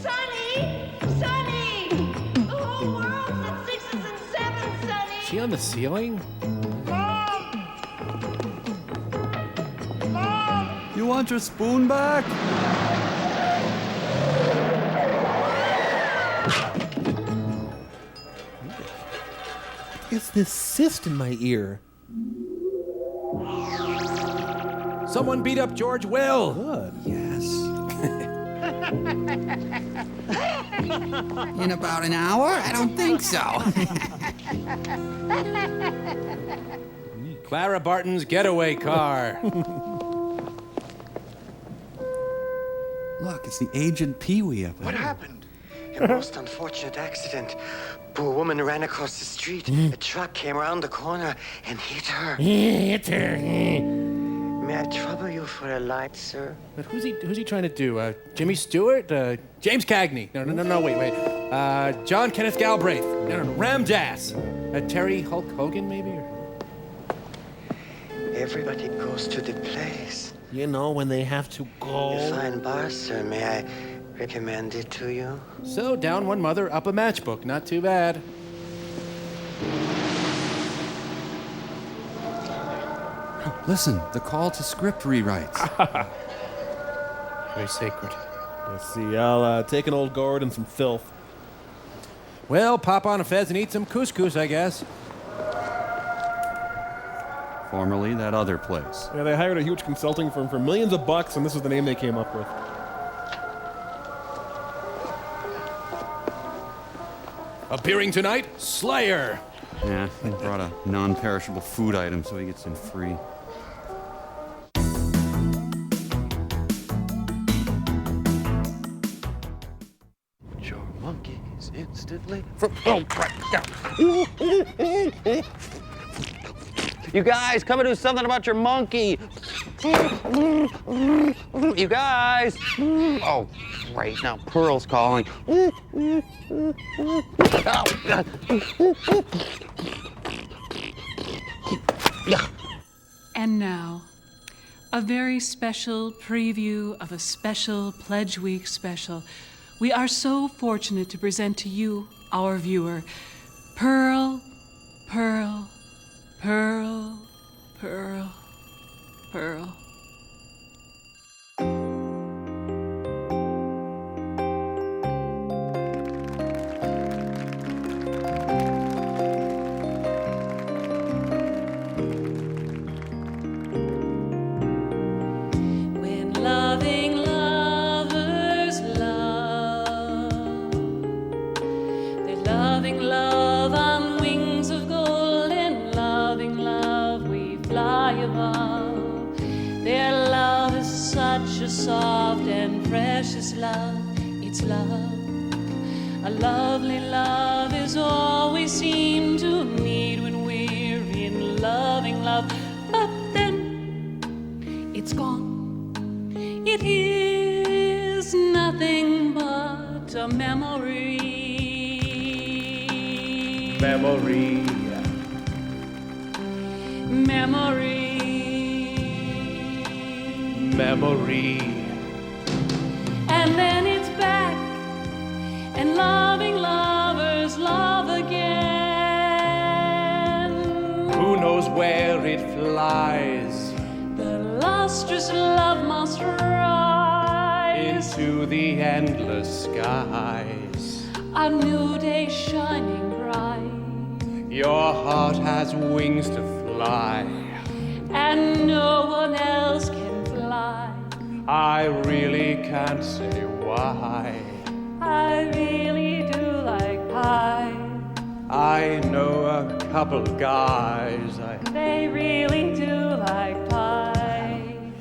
Sonny! Sonny! The whole world's at 6s and 7s, Sonny! Is she on the ceiling? You want your spoon back? It's this cyst in my ear. Someone beat up George Will. Good. Yes. In about an hour? I don't think so. Clara Barton's getaway car. Look, it's the agent Pee-wee up there. What happened? A most unfortunate accident. Poor woman ran across the street. A truck came around the corner and hit her. Hit her. May I trouble you for a light, sir? But who's he trying to do? Jimmy Stewart? James Cagney? No, wait. John Kenneth Galbraith? No, Ram Dass? Terry Hulk Hogan, maybe? Everybody goes to the place. You know, when they have to go. A fine bar, sir. May I recommend it to you? So, down one mother, up a matchbook. Not too bad. Listen, the call to script rewrites. Very sacred. Let's see, I'll take an old gourd and some filth. Well, pop on a fez and eat some couscous, I guess. Formerly that other place. Yeah, they hired a huge consulting firm for millions of bucks, and this is the name they came up with. Appearing tonight, Slayer. Yeah, he brought a non-perishable food item so he gets in free. Your monkeys instantly. You guys, come and do something about your monkey. You guys. Oh, great. Now Pearl's calling. And now, a very special preview of a special Pledge Week special. We are so fortunate to present to you, our viewer, Pearl, Pearl, Pearl, Pearl, Pearl. When loving lovers love, they're loving love on wings of gold, and loving love we fly above. Their love is such a soft and precious love. It's love. A lovely love is all we seem to need when we're in loving love. But then it's gone. It is nothing but a memory. Memory. Memory. Memory. And then it's back, and loving lovers love again. Who knows where it flies? The lustrous love must rise Into the endless skies. a new day shining bright, Your heart has wings to fly. and no one else can fly. I really can't say why. I really do like pie. I know a couple guys. They really do like pie.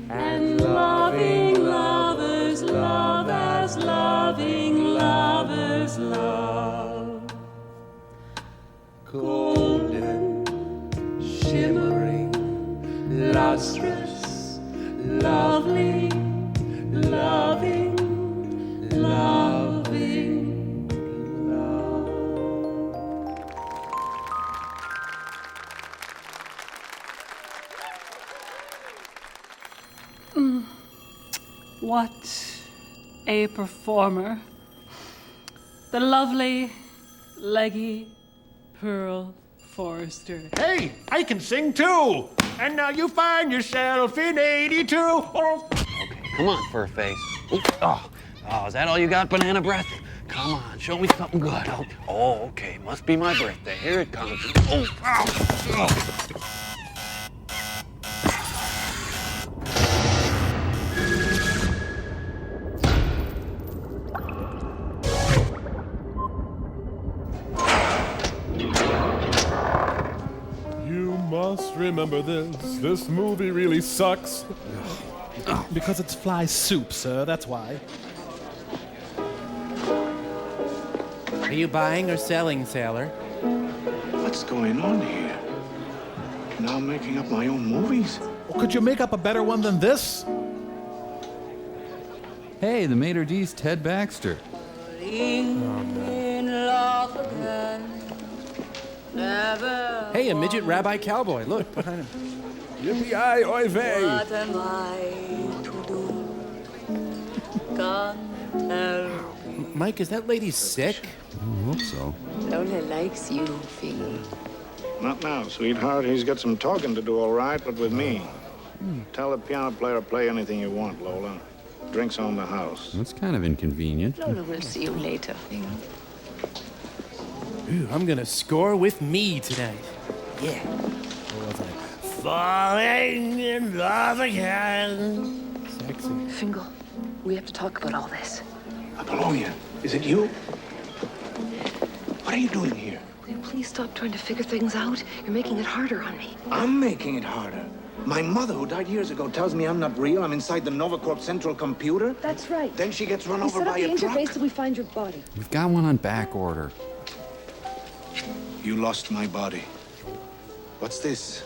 And loving lovers love as loving lovers love. Golden, shimmering, lustrous, lovely, loving, loving love. What a performer. The lovely, leggy Pearl Forrester. Hey, I can sing too! And now you find yourself in 82. Oh. Come on, fur face. Oh, is that all you got, banana breath? Come on, show me something good. Oh, okay, must be my birthday. Here it comes. Oh, ow. You must remember this. This movie really sucks. Because it's fly soup, sir, that's why. Are you buying or selling, sailor? What's going on here? Now I'm making up my own movies? Well, could you make up a better one than this? Hey, the Maitre D's Ted Baxter. Hey, a midget rabbi cowboy. Look, behind him. Yippee-yi, oy vey. What am I to do? Can't tell. Mike, is that lady sick? I hope so. Lola likes you, Fing. Not now, sweetheart. He's got some talking to do, all right, but with me. Tell the piano player to play anything you want, Lola. Drinks on the house. That's kind of inconvenient. Lola will see you later, Fing. Ooh, I'm gonna score with me tonight. Yeah. Falling in love again. Sexy. Fingal, we have to talk about all this. Apollonia, is it you? What are you doing here? Will you please stop trying to figure things out? You're making it harder on me. I'm making it harder. My mother, who died years ago, tells me I'm not real. I'm inside the Novacorp central computer. That's right. Then she gets run We over set up by the a truck. interface till we find your body. We've got one on back order. You lost my body. What's this?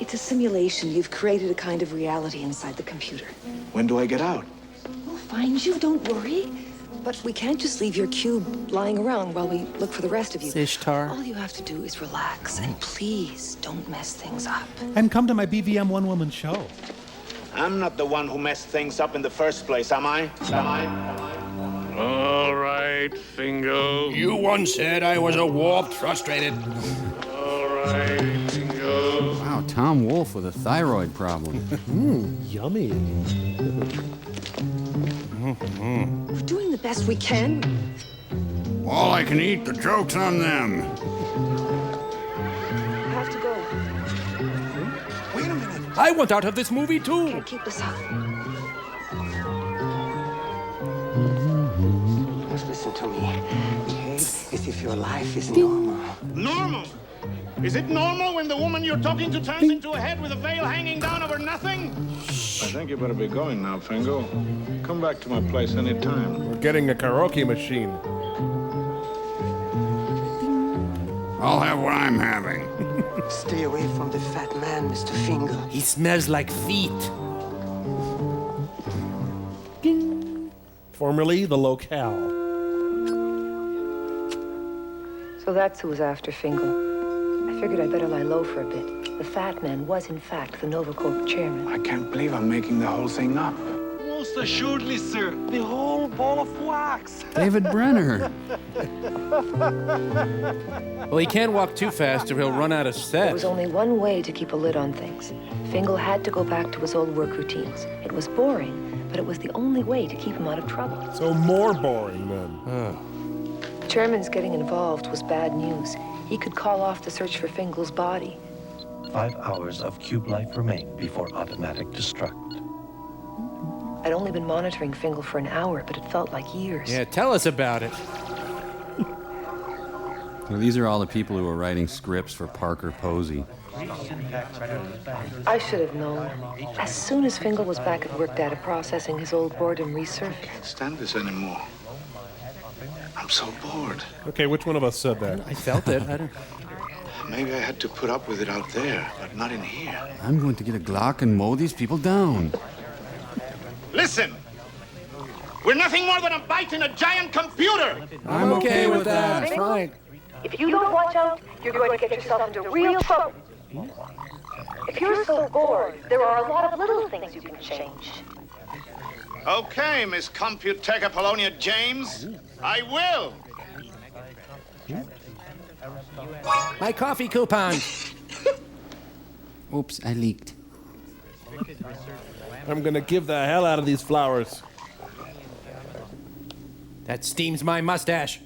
It's a simulation. You've created a kind of reality inside the computer. When do I get out? We'll find you, don't worry. But we can't just leave your cube lying around while we look for the rest of you. Ishtar. All you have to do is relax, and please don't mess things up. And come to my BVM one-woman show. I'm not the one who messed things up in the first place, am I? All right, Fingo. You once said I was a warped, frustrated. All right, Fingo. Wow, Tom Wolfe with a thyroid problem. Yummy. We're doing the best we can. All I can eat, the joke's on them. I have to go. Wait a minute. I want out of this movie too. Can't keep this up. Just listen to me. Behave as if your life is normal. Normal? Is it normal when the woman you're talking to turns into a head with a veil hanging down over nothing? I think you better be going now, Fingo. Come back to my place anytime. We're getting a karaoke machine. I'll have what I'm having. Stay away from the fat man, Mr. Finger. He smells like feet. Formerly the locale. So that's who was after Fingal. I figured I'd better lie low for a bit. The fat man was, in fact, the Novacorp chairman. I can't believe I'm making the whole thing up. Most assuredly, sir. The whole ball of wax. David Brenner. Well, he can't walk too fast or he'll run out of There set. was only one way to keep a lid on things. Fingal had to go back to his old work routines. It was boring, but it was the only way to keep him out of trouble. So more boring then. Chairman's getting involved was bad news. He could call off the search for Fingal's body. 5 hours of cube life remain before automatic destruct. I'd only been monitoring Fingal for an hour, but it felt like years. Yeah, tell us about it. Well, these are all the people who are writing scripts for Parker Posey. I should have known. As soon as Fingal was back at work data processing, his old boredom resurfaced. I can't stand this anymore. I'm so bored. Okay, which one of us said that? I felt it. I don't... Maybe I had to put up with it out there, but not in here. I'm going to get a Glock and mow these people down. Listen! We're nothing more than a bite in a giant computer! I'm okay with that. It's fine. If you don't watch out, you're going to get yourself into real trouble. If you're so bored, there are a lot of little things you can change. Okay, Miss Computech Apollonia James. I will. My coffee coupon. Oops, I leaked. I'm gonna give the hell out of these flowers. That steams my mustache.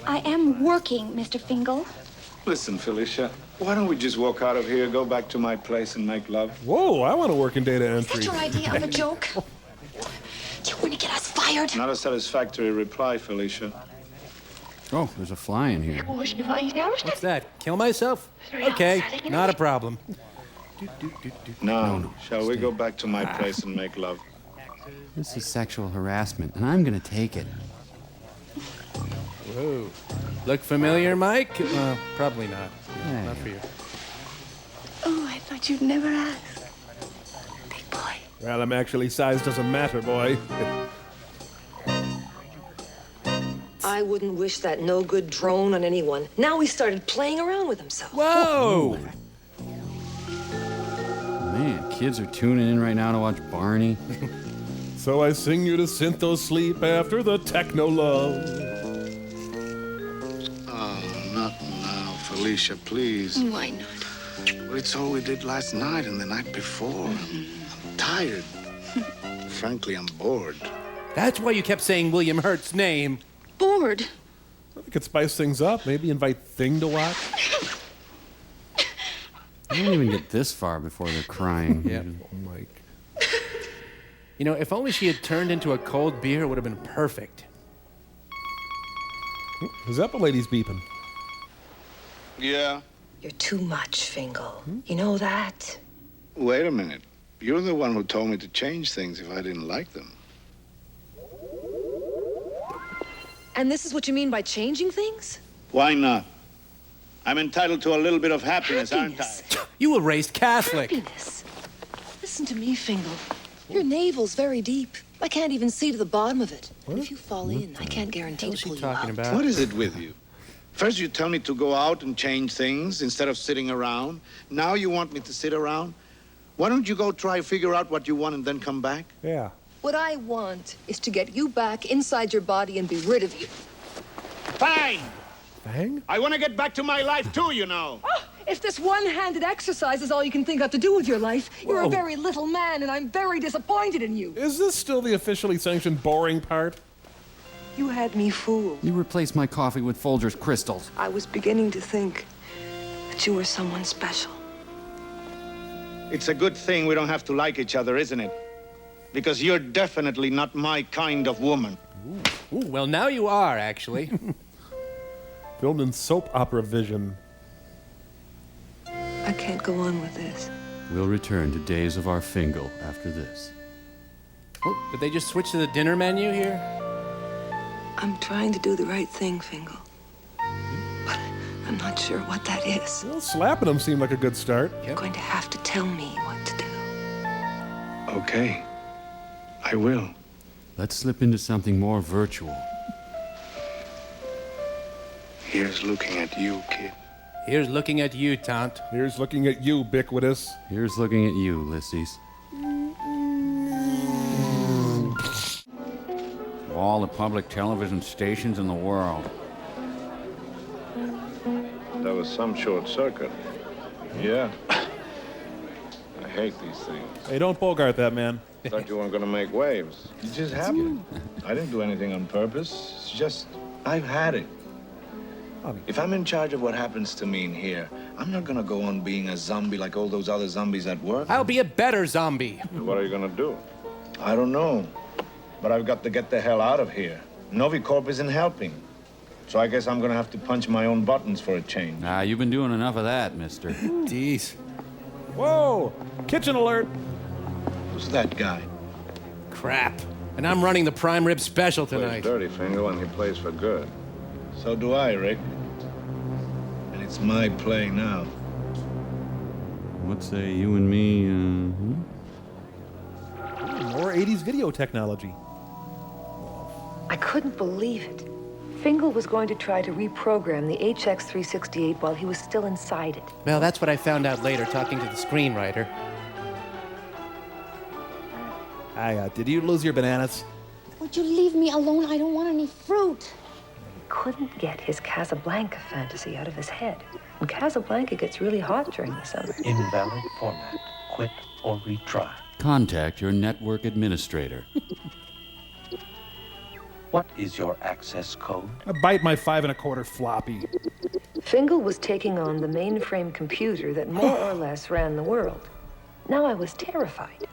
I am working, Mr. Fingal. Listen, Felicia, why don't we just walk out of here, go back to my place, and make love? Whoa, I want to work in data entry. Is that your idea of a joke? You want to get us fired? Not a satisfactory reply, Felicia. Oh, there's a fly in here. What's that? Kill myself? Okay, not a problem. No. Shall we go back to my place and make love? This is sexual harassment, and I'm going to take it. Whoa. Look familiar, Mike? Probably not. Hey. Not for you. Oh, I thought you'd never ask. Big boy. Well, I'm actually size doesn't matter, boy. I wouldn't wish that no-good drone on anyone. Now he started playing around with himself. Whoa! Man, kids are tuning in right now to watch Barney. So I sing you to Syntho sleep after the techno love. Oh, not now, Felicia, please. Why not? Well, it's all we did last night and the night before. I'm tired. Frankly, I'm bored. That's why you kept saying William Hurt's name. Bored. We could spice things up. Maybe invite Thing to watch. I don't even get this far before they're crying. Yeah. Oh, Mike. You know, if only she had turned into a cold beer, it would have been perfect. The Zeppa lady's beeping. Yeah? You're too much, Fingal. You know that? Wait a minute. You're the one who told me to change things if I didn't like them. And this is what you mean by changing things? Why not? I'm entitled to a little bit of happiness, aren't I? You were raised Catholic. Happiness. Listen to me, Fingal. Your navel's very deep. I can't even see to the bottom of it. And if you fall in, I can't guarantee to pull you out. What is it with you? First you tell me to go out and change things instead of sitting around. Now you want me to sit around? Why don't you go try figure out what you want and then come back? Yeah. What I want is to get you back inside your body and be rid of you. Fine! Bang? I want to get back to my life too, you know. Oh, if this one-handed exercise is all you can think of to do with your life, you're a very little man, and I'm very disappointed in you. Is this still the officially sanctioned boring part? You had me fooled. You replaced my coffee with Folgers crystals. I was beginning to think that you were someone special. It's a good thing we don't have to like each other, isn't it? Because you're definitely not my kind of woman. Ooh, well, now you are, actually. Filmed in soap opera vision. I can't go on with this. We'll return to Days of Our Fingal after this. Oh, did they just switch to the dinner menu here? I'm trying to do the right thing, Fingal. But I'm not sure what that is. Well, slapping him seemed like a good start. You're going to have to tell me what to do. Okay. I will. Let's slip into something more virtual. Here's looking at you, kid. Here's looking at you, Tant. Here's looking at you, Ubiquitous. Here's looking at you, Ulysses. All the public television stations in the world. That was some short circuit. Yeah. I hate these things. Hey, don't bogart that, man. Thought you weren't gonna make waves. You just happened. I didn't do anything on purpose. It's just, I've had it. If I'm in charge of what happens to me in here, I'm not gonna go on being a zombie like all those other zombies at work. I'll be a better zombie. What are you gonna do? I don't know. But I've got to get the hell out of here. Novicorp isn't helping. So I guess I'm gonna have to punch my own buttons for a change. Ah, you've been doing enough of that, mister. Jeez. Whoa! Kitchen alert! Who's that guy? Crap. And I'm running the prime rib special tonight. Plays dirty, Fingal, and he plays for good. So do I, Rick. And it's my play now. What say you and me, More 80s video technology. I couldn't believe it. Fingal was going to try to reprogram the HX368 while he was still inside it. Well, that's what I found out later talking to the screenwriter. Did you lose your bananas? Would you leave me alone? I don't want any fruit. He couldn't get his Casablanca fantasy out of his head. And Casablanca gets really hot during the summer. Invalid format. Quit or retry. Contact your network administrator. What is your access code? I bite my 5 1/4 floppy. Fingal was taking on the mainframe computer that more or less ran the world. Now I was terrified.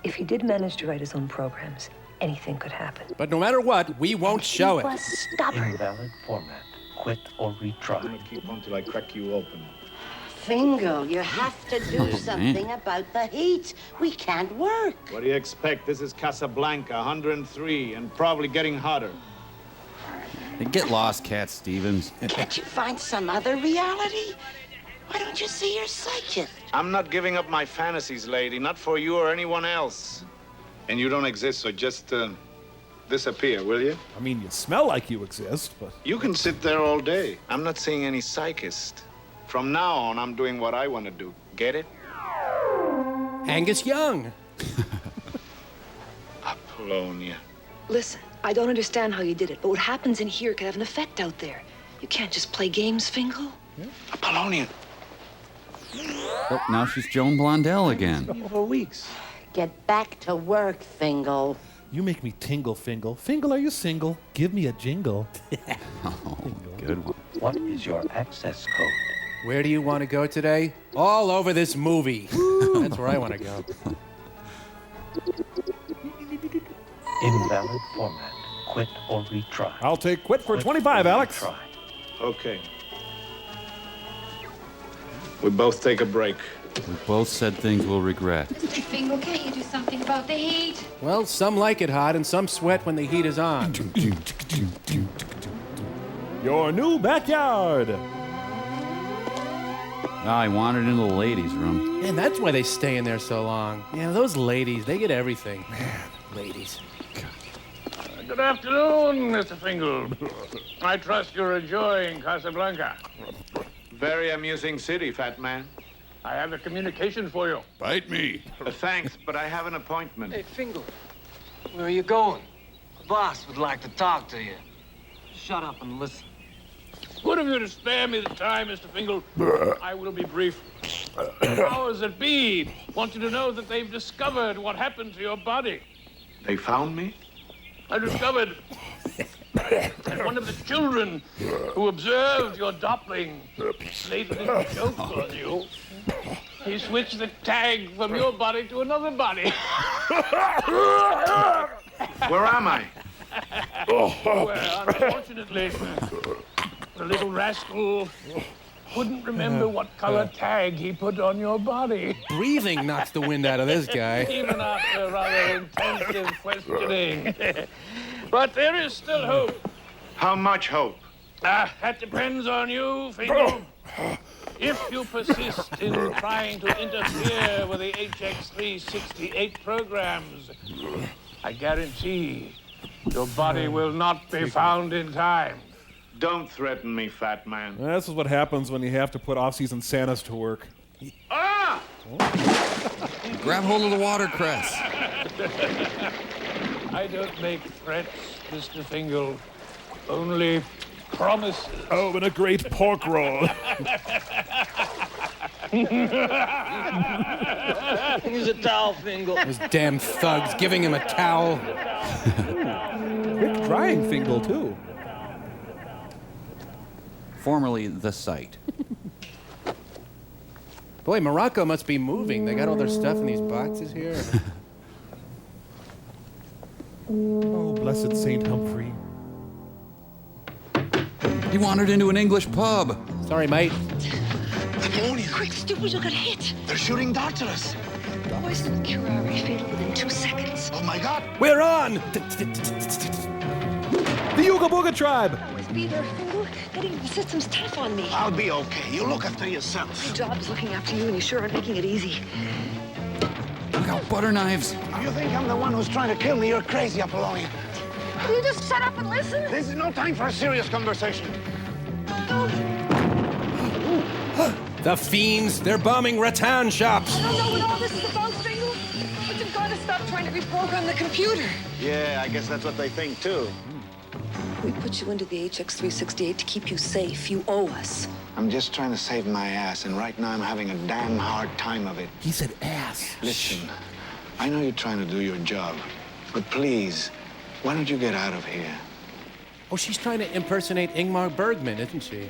If he did manage to write his own programs, anything could happen. But no matter what, we won't show it. He was stubborn. Invalid format. Quit or retry. I'm gonna keep on till I crack you open. Fingal, you have to do something about the heat. We can't work. What do you expect? This is Casablanca, 103, and probably getting hotter. Hey, get lost, Cat Stevens. Can't you find some other reality? Why don't you see your psychic? I'm not giving up my fantasies, lady. Not for you or anyone else. And you don't exist, so just disappear, will you? I mean, you smell like you exist, but... You can sit there all day. I'm not seeing any psychist. From now on, I'm doing what I want to do. Get it? Angus Young. Apollonia. Listen, I don't understand how you did it, but what happens in here could have an effect out there. You can't just play games, Fingal. Yeah. Apollonia. Oh, now she's Joan Blondell again. For weeks. Get back to work, Fingal. You make me tingle, Fingal. Fingal, are you single? Give me a jingle. Oh, good one. What is your access code? Where do you want to go today? All over this movie. That's where I want to go. Invalid format. Quit or retry. I'll take quit for 25, Alex. Retry. Okay. We both take a break. We both said things we'll regret. Mr. Fingal, can't you do something about the heat? Well, some like it hot and some sweat when the heat is on. Your new backyard. I wandered into the ladies' room. And that's why they stay in there so long. Yeah, those ladies, they get everything. Man, ladies. Good afternoon, Mr. Fingal. I trust you're enjoying Casablanca. Very amusing city, fat man. I have a communication for you. Bite me. Thanks, but I have an appointment. Hey, Fingal, where are you going? The boss would like to talk to you. Shut up and listen. Good of you to spare me the time, Mr. Fingal. I will be brief. Powers that be want you to know that they've discovered what happened to your body. They found me? I discovered that one of the children who observed your doppling blatantly joked on you. He switched the tag from your body to another body. Where am I? Well, unfortunately, the little rascal couldn't remember what color tag he put on your body. Breathing knocks the wind out of this guy. Even after rather intensive questioning. But there is still hope. How much hope? That depends on you, Fingal. If you persist in trying to interfere with the HX368 programs, I guarantee your body will not be found in time. Don't threaten me, fat man. This is what happens when you have to put off-season Santas to work. Ah! Grab hold of the watercress. I don't make threats, Mr. Fingal. Only promises. Oh, and a great pork roll. Use a towel, Fingal. Those damn thugs giving him a towel. Quick drying Fingal, too. Formerly the site. Boy, Morocco must be moving. They got all their stuff in these boxes here. Oh, blessed Saint Humphrey. He wandered into an English pub. Sorry, mate. Quick, stupid, you'll get hit. They're shooting darts at us. Poison will cure our fatal within 2 seconds. Oh my God! We're on! The Yuga Booga tribe! Always be there, Fingal. Getting the system's tough on me. I'll be okay. You look after yourself. My job is looking after you, and you sure aren't making it easy. Look out, butter knives. If you think I'm the one who's trying to kill me, you're crazy, Apollonia. Will you just shut up and listen? This is no time for a serious conversation. The fiends, they're bombing rattan shops. I don't know what all this is about, Fingal, but you've got to stop trying to reprogram the computer. Yeah, I guess that's what they think, too. We put you into the HX368 to keep you safe. You owe us. I'm just trying to save my ass, and right now I'm having a damn hard time of it. He said ass. Listen, I know you're trying to do your job, but please, why don't you get out of here? Oh, she's trying to impersonate Ingmar Bergman, isn't she?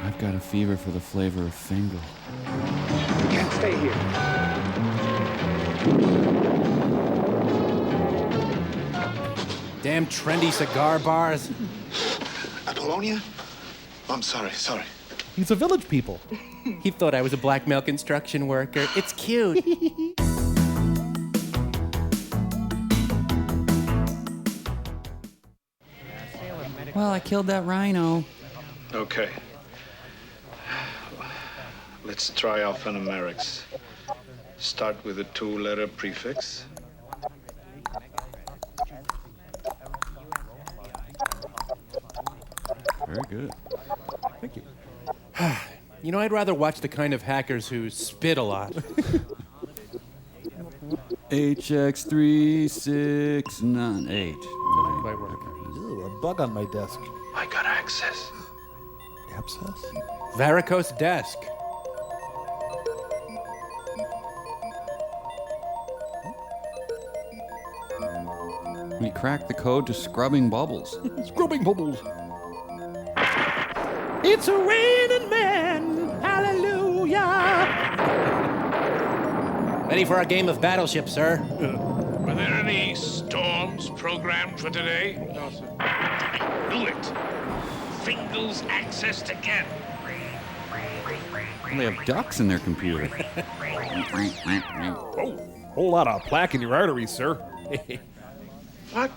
I've got a fever for the flavor of Fingal. Can't stay here. Damn trendy cigar bars. Apollonia? Oh, I'm sorry. He's a village people. He thought I was a blackmail construction worker. It's cute. Well, I killed that rhino. Okay. Let's try alphanumerics. Start with a 2-letter prefix. Very good. Thank you. You know, I'd rather watch the kind of hackers who spit a lot. HX3698. Ooh, a bug on my desk. I got access. Abscess? Varicose desk. We cracked the code to scrubbing bubbles. Scrubbing bubbles. It's a raining man. Hallelujah. Ready for our game of battleship, sir? Were there any storms programmed for today? No, sir. Knew it. Fingal's accessed again. They have ducks in their computer. Oh, whole lot of plaque in your arteries, sir. What?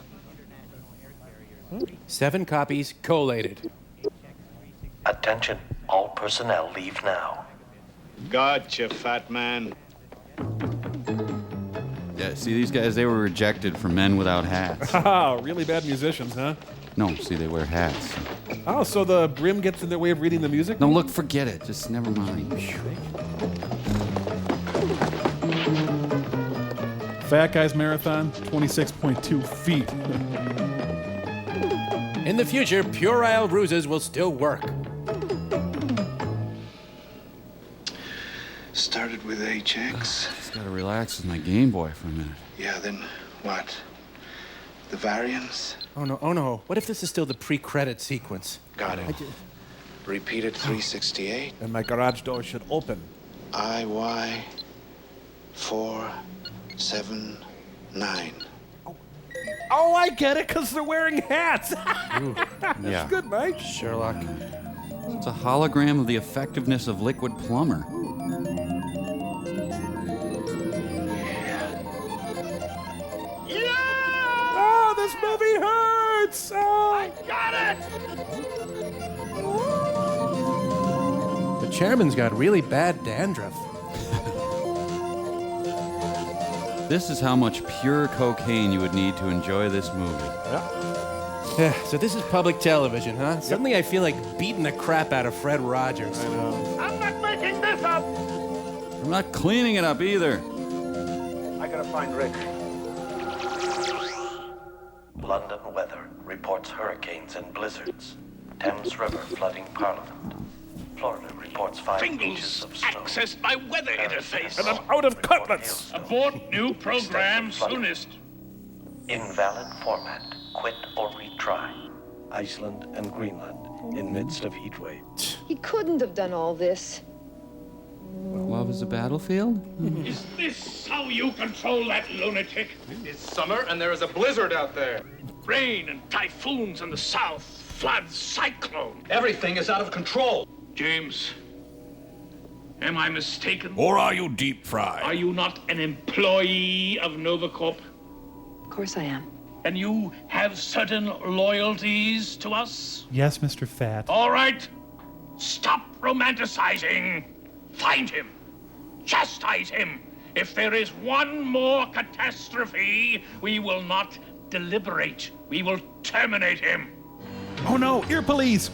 7 copies collated. Attention, all personnel leave now. Gotcha, fat man. Yeah, see, these guys, they were rejected for men without hats. Haha, really bad musicians, huh? No, see, they wear hats. Oh, so the brim gets in their way of reading the music? No, look, forget it. Just never mind. Fat Guys Marathon, 26.2 feet. In the future, puerile ruses will still work. Started with HX. Just gotta relax with my Game Boy for a minute. Yeah, then what? The variants? Oh no. What if this is still the pre-credit sequence? Got it. Repeated 368. And my garage door should open. IY 479. Oh, I get it, because they're wearing hats. Yeah. That's good, Mike. Sherlock. It's a hologram of the effectiveness of liquid plumber. Oh, this movie hurts. Oh. I got it! The chairman's got really bad dandruff. This is how much pure cocaine you would need to enjoy this movie. Yeah, so this is public television, huh? Suddenly I feel like beating the crap out of Fred Rogers. I know. I'm not making this up! I'm not cleaning it up either. I gotta find Rick. London weather reports hurricanes and blizzards. Thames River flooding Parliament. Florida reports 5 inches of snow. Accessed my weather interface. And I'm out of cutlets. Abort new program soonest. Invalid format. Quit or retry. Iceland and Greenland in midst of heat wave. He couldn't have done all this. Love is a battlefield? Is this how you control that lunatic? It's summer and there is a blizzard out there. Rain and typhoons in the south, floods, cyclones. Everything is out of control. James, am I mistaken? Or are you deep fried? Are you not an employee of Novacorp? Of course I am. And you have certain loyalties to us? Yes, Mr. Fat. All right. Stop romanticizing. Find him. Chastise him. If there is one more catastrophe, we will not deliberate. We will terminate him. Oh no, ear police!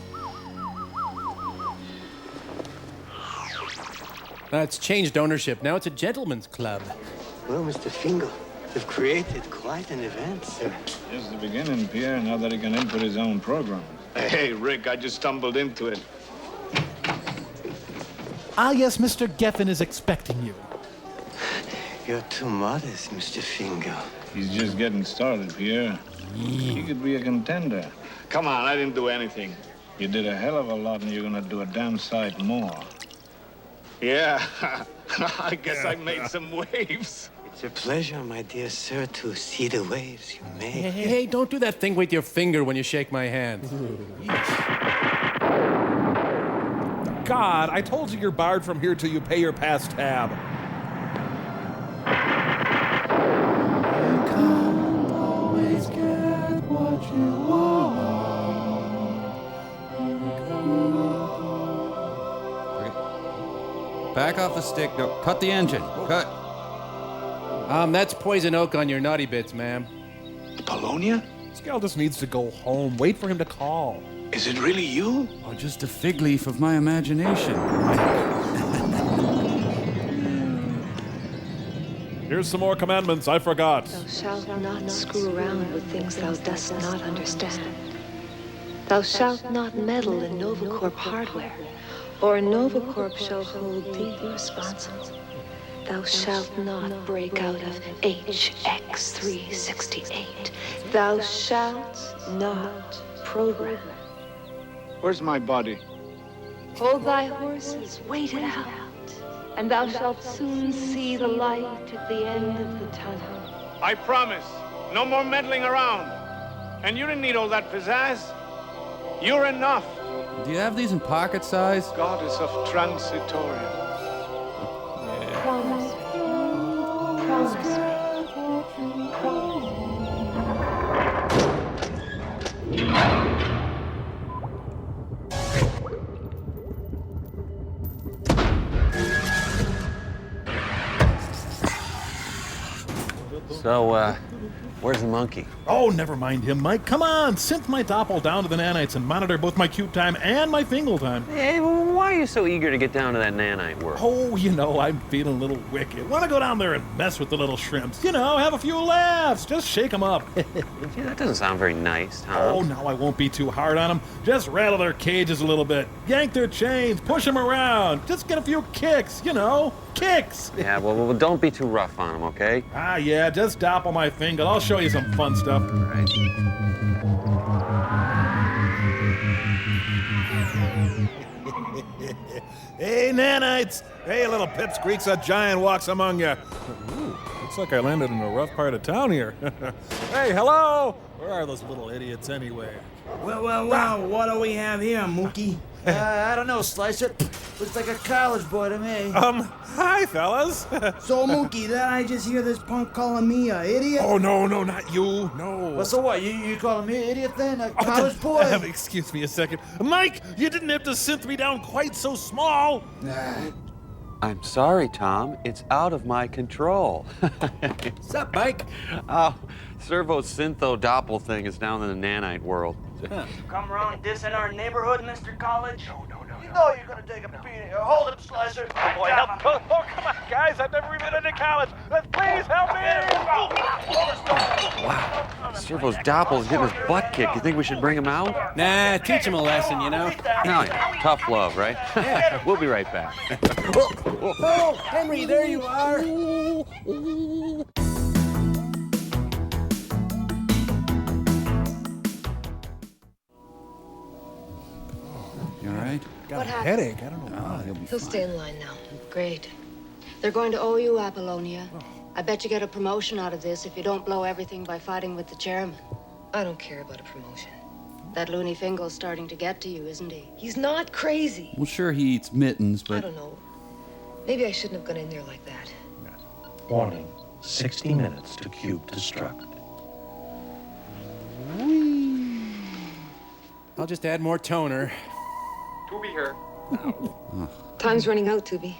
It's changed ownership. Now it's a gentleman's club. Well, Mr. Fingal, you've created quite an event, sir. Just the beginning, Pierre, now that he can input his own program. Hey, Rick, I just stumbled into it. Ah, yes, Mr. Geffen is expecting you. You're too modest, Mr. Fingal. He's just getting started, Pierre. He could be a contender. Come on, I didn't do anything. You did a hell of a lot, and you're gonna do a damn sight more. Yeah, I guess I made some waves. It's a pleasure, my dear sir, to see the waves you made. Hey, don't do that thing with your finger when you shake my hand. God, I told you you're barred from here till you pay your pass tab. Always get what you want. Back off the stick. No, cut the engine. Cut. That's poison oak on your naughty bits, ma'am. Polonia? This gal just needs to go home. Wait for him to call. Is it really you? Oh, just a fig leaf of my imagination. Here's some more commandments I forgot. Thou shalt not screw around with things thou dost not understand. Thou shalt not meddle in Novacorp hardware, or Novacorp shall hold thee responsible. Thou shalt not break out of HX368. Thou shalt not program. Where's my body? Hold thy horses, wait it out, and thou shalt soon see the light at the end of the tunnel. I promise. No more meddling around. And you didn't need all that pizzazz. You're enough. Do you have these in pocket size? Goddess of Transitoria. Promise. Promise me. So, where's the monkey? Oh, never mind him, Mike. Come on, synth my doppel down to the nanites and monitor both my cute time and my fingal time. Hey, why are you so eager to get down to that nanite world? Oh, you know, I'm feeling a little wicked. Want to go down there and mess with the little shrimps. You know, have a few laughs. Just shake them up. Gee, that doesn't sound very nice, Tom. Oh, no, I won't be too hard on them. Just rattle their cages a little bit. Yank their chains. Push them around. Just get a few kicks, you know. Kicks. Yeah, well, don't be too rough on them, okay? Ah, yeah, just doppel my fingal. I'll show you some fun stuff. All right. Hey, nanites! Hey, little pipsqueaks, a giant walks among you. Ooh, looks like I landed in a rough part of town here. Hey, hello! Where are those little idiots anyway? Well, what do we have here, Mookie? I don't know, Slicer. Looks like a college boy to me. Hi, fellas. So, Mookie, did I just hear this punk calling me a idiot? Oh, no, not you. No. Well, so what? You calling me an idiot then? A college boy? Excuse me a second. Mike, you didn't have to synth me down quite so small. I'm sorry, Tom. It's out of my control. What's up, Mike? Oh, Servo's syntho doppel thing is down in the nanite world. Come around dissing our neighborhood, Mr. College? No. You know you're gonna take a beating. Hold him, Slicer. Oh, boy, help. Oh, come on, guys. I've never even been to college. Please help me. Wow. Servo's doppel is getting his butt kicked. You think we should bring him out? Nah, teach him a lesson, you know? No, yeah. Tough love, right? Yeah. We'll be right back. Oh, Henry, there you are. You all right? right? Got What a happened? headache. I don't know why. He'll stay in line now. Great. They're going to owe you, Apollonia. I bet you get a promotion out of this if you don't blow everything by fighting with the chairman. I don't care about a promotion. That loony Fingal's starting to get to you, isn't he? He's not crazy. Well, sure, he eats mittens, I but don't know. Maybe I shouldn't have gone in there like that. Warning, 60 minutes to cube destruct. I'll just add more toner. Tubi here. Time's running out, Tubi.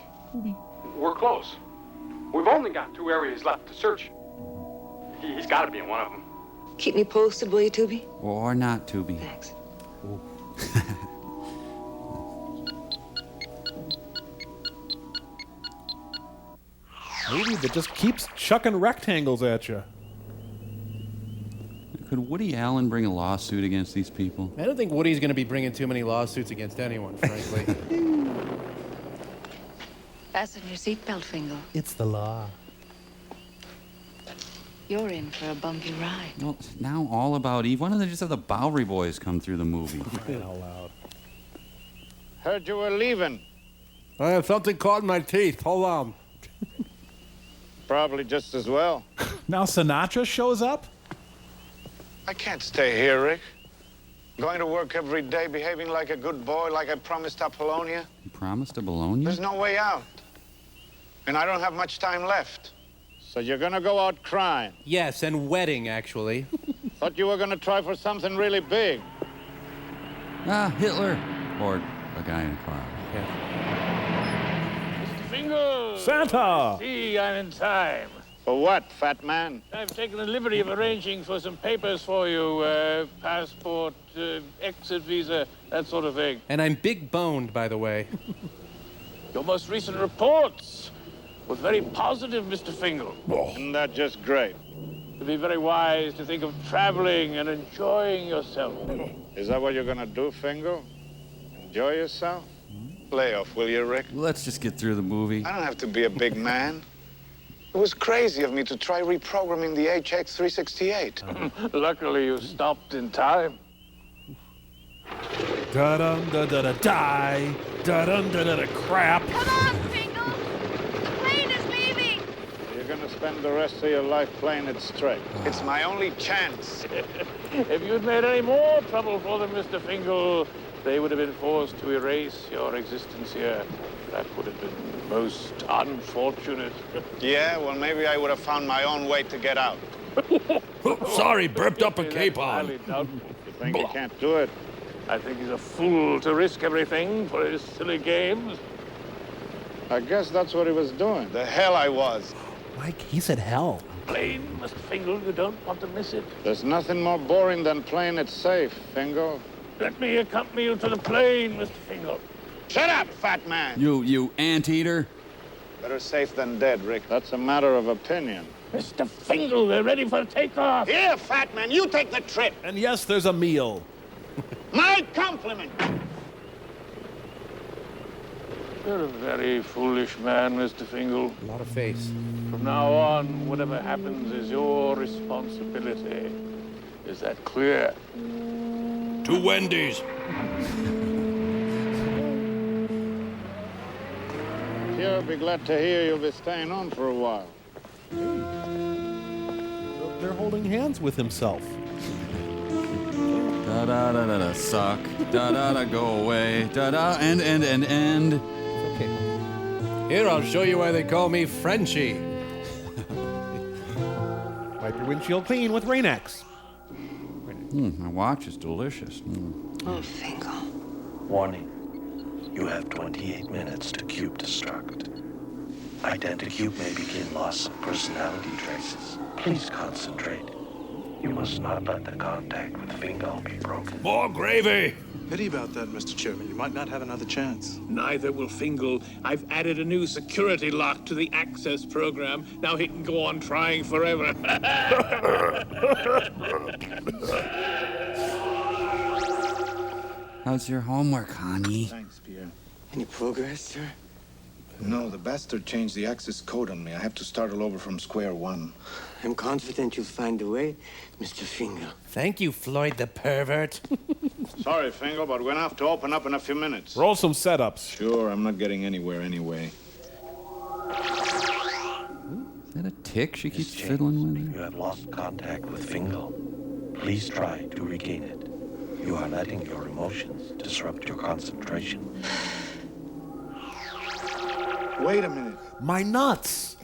We're close. We've only got 2 areas left to search. He's got to be in one of them. Keep me posted, will you, Tubi? or not, Tubi. Thanks. Movie that just keeps chucking rectangles at you. Could Woody Allen bring a lawsuit against these people? I don't think Woody's going to be bringing too many lawsuits against anyone, frankly. Fasten your seatbelt, Fingal. It's the law. You're in for a bumpy ride. Well, it's now all about Eve. Why don't they just have the Bowery Boys come through the movie? Crying out loud. Heard you were leaving. I have something caught in my teeth. Hold on. Probably just as well. Now Sinatra shows up? I can't stay here, Rick. Going to work every day, behaving like a good boy, like I promised Apollonia. You promised to Bologna? There's no way out. And I don't have much time left. So you're gonna go out crying? Yes, and wedding, actually. Thought you were gonna try for something really big. Ah, Hitler. Or a guy in a car. Mr. Fingal! Santa! See, I'm in time. For what, fat man? I've taken the liberty of arranging for some papers for you. Passport, exit visa, that sort of thing. And I'm big boned, by the way. Your most recent reports were very positive, Mr. Fingal. Isn't that just great? It'd be very wise to think of traveling and enjoying yourself. Is that what you're gonna do, Fingal? Enjoy yourself? Lay off, will you, Rick? Let's just get through the movie. I don't have to be a big man. It was crazy of me to try reprogramming the HX368. Luckily, you stopped in time. Da-dum, da-da-da, die. Da-dum, da-da-da, crap. Come on, Fingal! The plane is leaving! You're gonna spend the rest of your life playing it straight. It's my only chance. If you'd made any more trouble for them, Mr. Fingal, they would have been forced to erase your existence here. That would have been most unfortunate. Yeah, well, maybe I would have found my own way to get out. Sorry, burped up a capon. Highly doubtful. You think you can't do it? I think he's a fool to risk everything for his silly games. I guess that's what he was doing. The hell I was. Mike, he said hell. Plane, Mr. Fingal, you don't want to miss it. There's nothing more boring than playing it safe, Fingal. Let me accompany you to the plane, Mr. Fingal. Shut up, fat man. You anteater. Better safe than dead, Rick. That's a matter of opinion. Mr. Fingal, they're ready for takeoff. Here, fat man, you take the trip. And yes, there's a meal. My compliment. You're a very foolish man, Mr. Fingal. A lot of face. From now on, whatever happens is your responsibility. Is that clear? To Wendy's. Sure, be glad to hear you'll be staying on for a while. They're holding hands with himself. Da-da-da-da-da, suck. Da-da-da, go away. Da-da, end. Okay. Here, I'll show you why they call me Frenchie. Wipe your windshield clean with Rain-X. My watch is delicious. Oh, Fingal. Warning. You have 28 minutes to cube destruct. Identicube may begin loss of personality traces. Please concentrate. You must not let the contact with Fingal be broken. More gravy! Pity about that, Mr. Chairman. You might not have another chance. Neither will Fingal. I've added a new security lock to the access program. Now he can go on trying forever. How's your homework, honey? Thanks, Pierre. Any progress, sir? No, the bastard changed the access code on me. I have to start all over from square one. I'm confident you'll find a way, Mr. Fingal. Thank you, Floyd the pervert. Sorry, Fingal, but we're gonna have to open up in a few minutes. Roll some setups. Sure, I'm not getting anywhere anyway. Is that a tick she keeps James, fiddling with? You have lost contact with Fingal. Please try to regain it. You are letting your emotions disrupt your concentration. Wait a minute. My nuts!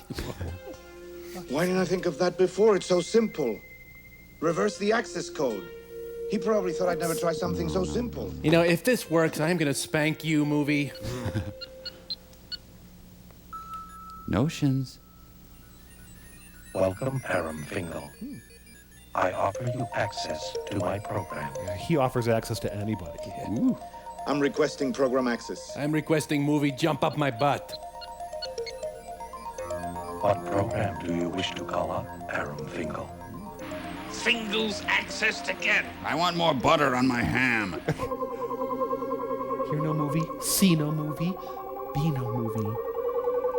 Why didn't I think of that before? It's so simple. Reverse the access code. He probably thought I'd never try something so simple. You know, if this works, I'm gonna spank you, movie. Notions. Welcome, Aram Fingal. I offer you access to my program. He offers access to anybody. I'm requesting program access. I'm requesting movie jump up my butt. What program do you wish to call up, Aram Fingal? Fingal's accessed again. I want more butter on my ham. Hear no movie, see no movie, be no movie.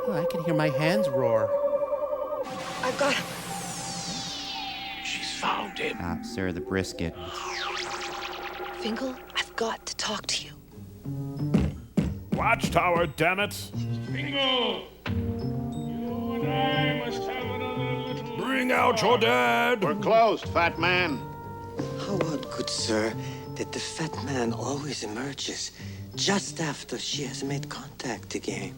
Oh, I can hear my hands roar. I've got him. She's found him. Ah, sir, the brisket. Fingal, I've got to talk to you. Watchtower, damn it! Fingal! You and I must have another little... Bring out your dad! We're closed, fat man. How odd, good sir, that the fat man always emerges just after she has made contact again.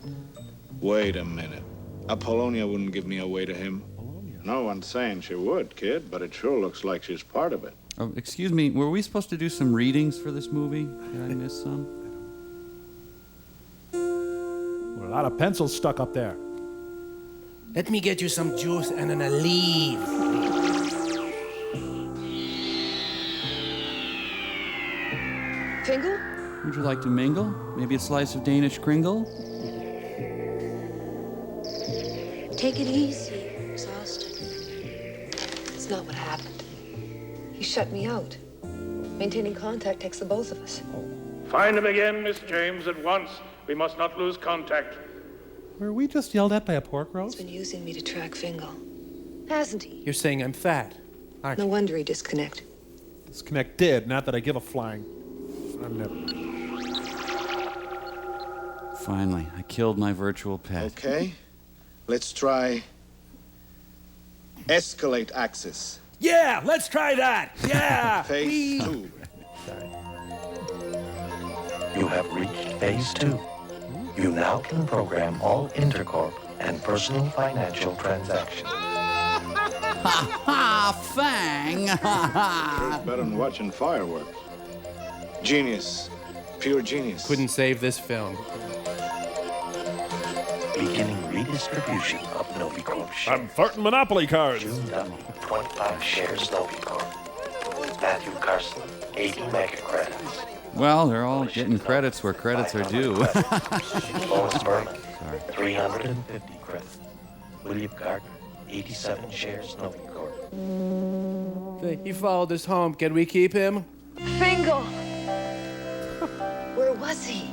Wait a minute. Apollonia wouldn't give me away to him. No one's saying she would, kid, but it sure looks like she's part of it. Oh, excuse me, were we supposed to do some readings for this movie? Did I miss some? A lot of pencils stuck up there. Let me get you some juice and an olive. Fingal? Would you like to mingle? Maybe a slice of Danish kringle? Take it easy, exhausted. It's not what happened. He shut me out. Maintaining contact takes the both of us. Find him again, Miss James, at once. We must not lose contact. Were we just yelled at by a pork He's roast? been using me to track Fingal. Hasn't he? You're saying I'm fat, aren't No you? wonder he disconnected. Disconnected, not that I give a flying. I'm never. Finally, I killed my virtual pet. Okay. Let's try escalate access. Yeah, let's try that. Yeah. Phase 2. You have reached phase 2. You now can program all intercorp and personal financial transactions. Ha ha! Fang! Ha ha! Sure better than watching fireworks. Genius. Pure genius. Couldn't save this film. Beginning redistribution of Novicorp shares. I'm farting Monopoly cards. June Duffy, 25 shares Novicorp. Matthew Carson, 80 mega credits. Well, they're all getting credits where credits are due. Lois Berman, 350 credits. William Gardner, 87 shares Novicorp. He followed us home. Can we keep him? Fingal! Where was he?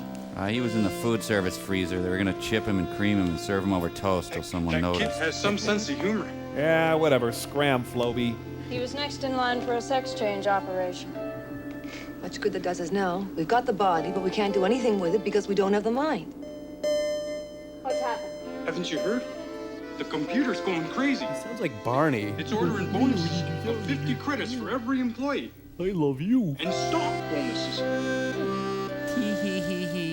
He was in the food service freezer. They were gonna chip him and cream him and serve him over toast till someone That kid noticed. has some sense of humor. Yeah, whatever. Scram, Floby. He was next in line for a sex change operation. Much good that does us now. We've got the body, but we can't do anything with it because we don't have the mind. What's happened? Haven't you heard? The computer's going crazy. Sounds like Barney. It's ordering bonuses of 50 credits for every employee. I love you. And stock bonuses.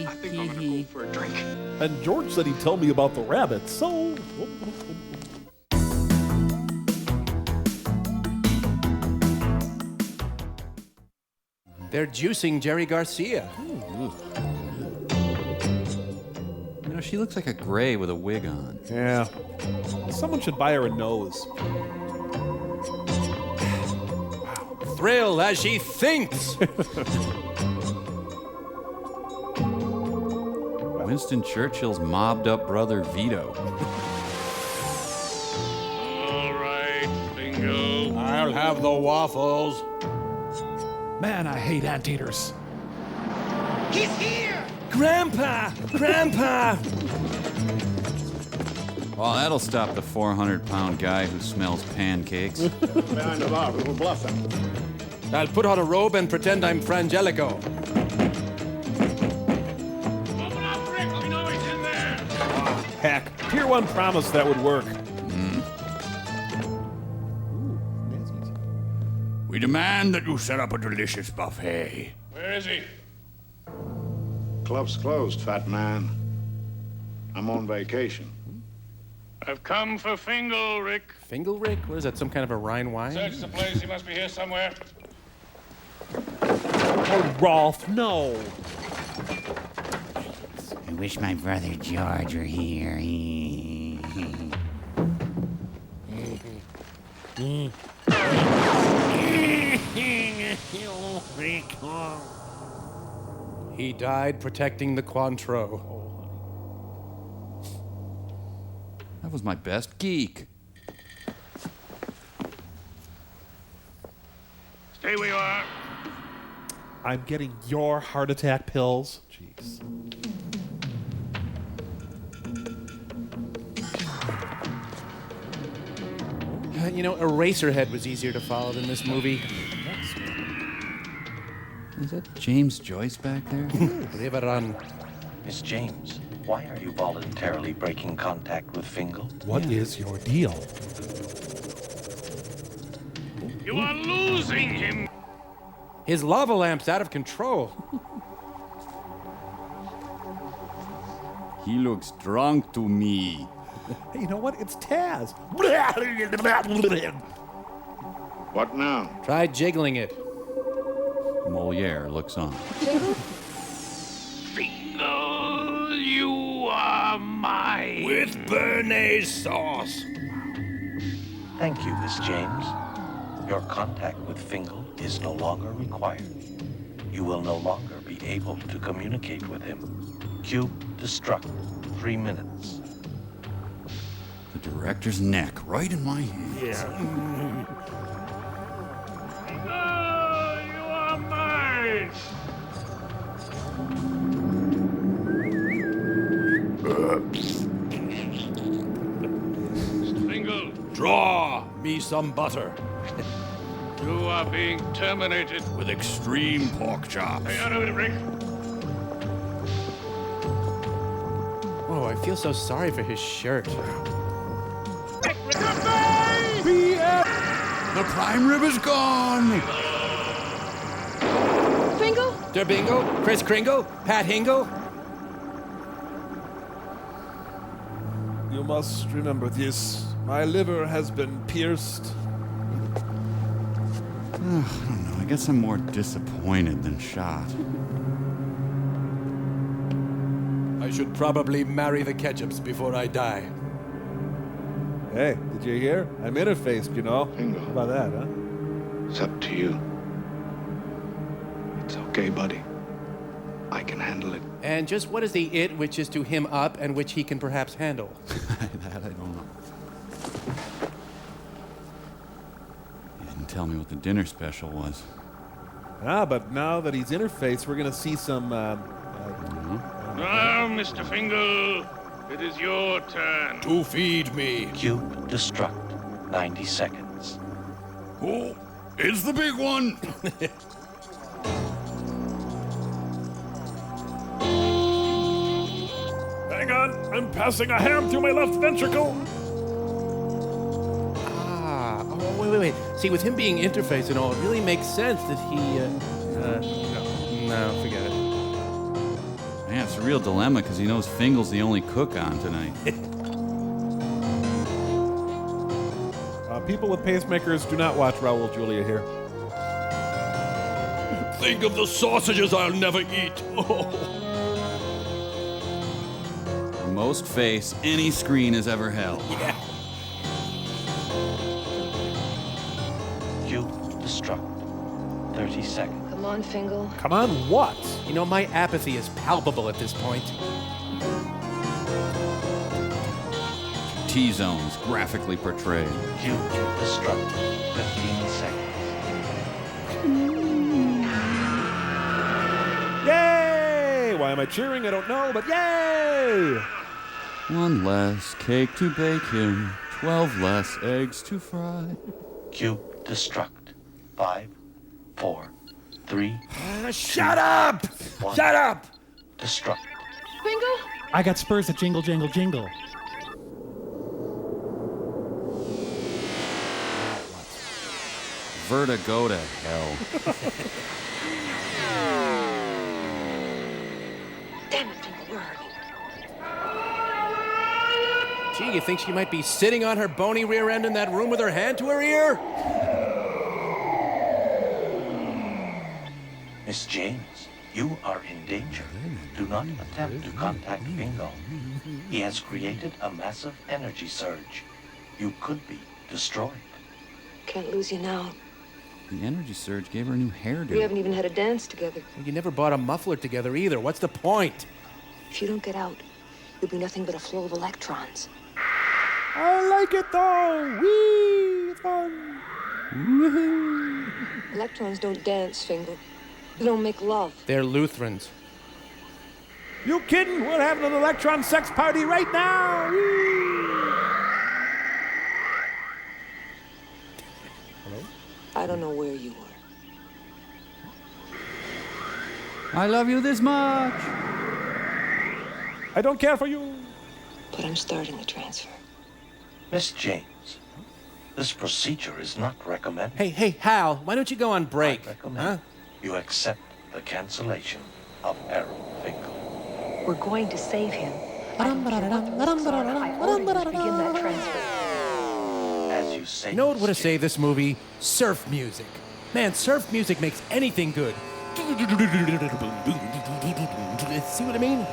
I think I'm gonna go for a drink. And George said he'd tell me about the rabbits, so... They're juicing Jerry Garcia. You know, she looks like a gray with a wig on. Yeah. Someone should buy her a nose. Thrill as she thinks. Winston Churchill's mobbed up brother Vito. All right, Bingo. I'll have the waffles. Man, I hate anteaters. He's here! Grandpa! Grandpa! Well, that'll stop the 400-pound guy who smells pancakes. Behind the bar, we were bluffing. I'll put on a robe and pretend I'm Frangelico. Open up, Rick. We know he's in there. Heck, Tier 1 promised that would work. We demand that you set up a delicious buffet. Where is he? Club's closed, fat man. I'm on vacation. I've come for Fingal, Rick. Fingal Rick? What is that, some kind of a Rhine wine? Search the place. He must be here somewhere. Oh, Rolf, no. I wish my brother George were here. He died protecting the Cointreau. That was my best geek. Stay where you are. I'm getting your heart attack pills. Jeez. You know, Eraserhead was easier to follow than this movie. Is that James Joyce back there? Riverrun. Miss James, why are you voluntarily breaking contact with Fingal? What is your deal? You are losing him. His lava lamp's out of control. He looks drunk to me. Hey, you know what? It's Taz. What now? Try jiggling it. Moliere looks on. Fingal, you are mine. With béarnaise sauce. Thank you, Miss James. Your contact with Fingal is no longer required. You will no longer be able to communicate with him. Cube destruct. 3 minutes. The director's neck right in my hand. Fingal, you are mine. Mr. Fingal, Draw me some butter. you are being terminated. With extreme pork chops. Stay out of it, Rick. Oh, I feel so sorry for his shirt. The prime rib is gone. Fingal? Der Bingo? Chris Kringle? Pat Hingle? You must remember this. My liver has been pierced. I don't know. I guess I'm more disappointed than shot. I should probably marry the Ketchups before I die. Hey, did you hear? I'm interfaced, you know. Bingo. How about that, huh? It's up to you. It's okay, buddy. I can handle it. And just what is the it which is to him up and which he can perhaps handle? That I don't know. He didn't tell me what the dinner special was. Ah, but now that he's interfaced, we're gonna see some. Now, Mr. Fingal, it is your turn. To feed me. Cube destruct. 90 seconds. Who is the big one? Hang on, I'm passing a ham through my left ventricle. Wait. See, with him being interface and all, it really makes sense that he, No, forget it. Yeah, it's a real dilemma because he knows Fingal's the only cook on tonight. People with pacemakers do not watch Raul Julia here. Think of the sausages I'll never eat. The most face any screen has ever held. Yeah. Cube destruct. 30 seconds. Come on, Fingal. Come on, what? You know, my apathy is palpable at this point. T-zones graphically portrayed. Cube destruct. 15 seconds. Yay! Why am I cheering? I don't know, but yay! One less cake to bake him, 12 less eggs to fry. Cube destruct. 5, 4, 3. Shut up! Shut up! Destruct. Bingo? I got spurs that jingle, jangle, jingle. Vertigo to hell. Damn it, Fingal, we're hurting. Gee, you think she might be sitting on her bony rear end in that room with her hand to her ear? Miss James, you are in danger. Do not attempt to contact Fingal. He has created a massive energy surge. You could be destroyed. Can't lose you now. The energy surge gave her a new hairdo. We haven't even had a dance together. You never bought a muffler together either. What's the point? If you don't get out, you'll be nothing but a flow of electrons. I like it though. Whee! It's fun. Woohoo! Electrons don't dance, Fingal. They don't make love. They're Lutherans. You kidding? We're having an electron sex party right now. Whee! Hello? I don't know where you were. I love you this much. I don't care for you. But I'm starting the transfer. Miss James, this procedure is not recommended. Hey, Hal, why don't you go on break? I recommend you accept the cancellation of Errol Fingal. We're going to save him. I don't care what the risks are. I order you to begin that transfer. As you say, You know what would have saved this movie? Surf music. Man, surf music makes anything good. See what I mean?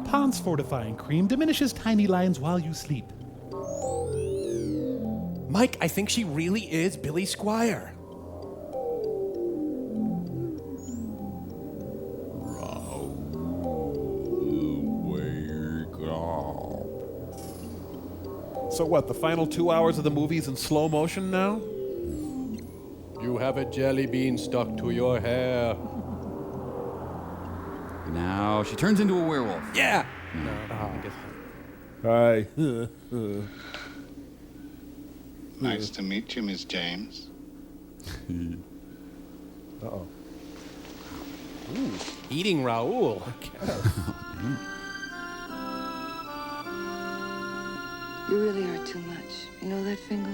Pond's fortifying cream diminishes tiny lines while you sleep. Mike, I think she really is Billy Squire. So what, the final 2 hours of the movie's in slow motion now? You have a jelly bean stuck to your hair. Now she turns into a werewolf. Yeah! No. I guess. Hi. Nice to meet you, Miss James. Uh-oh. Eating Raoul. You really are too much. You know that, Fingal?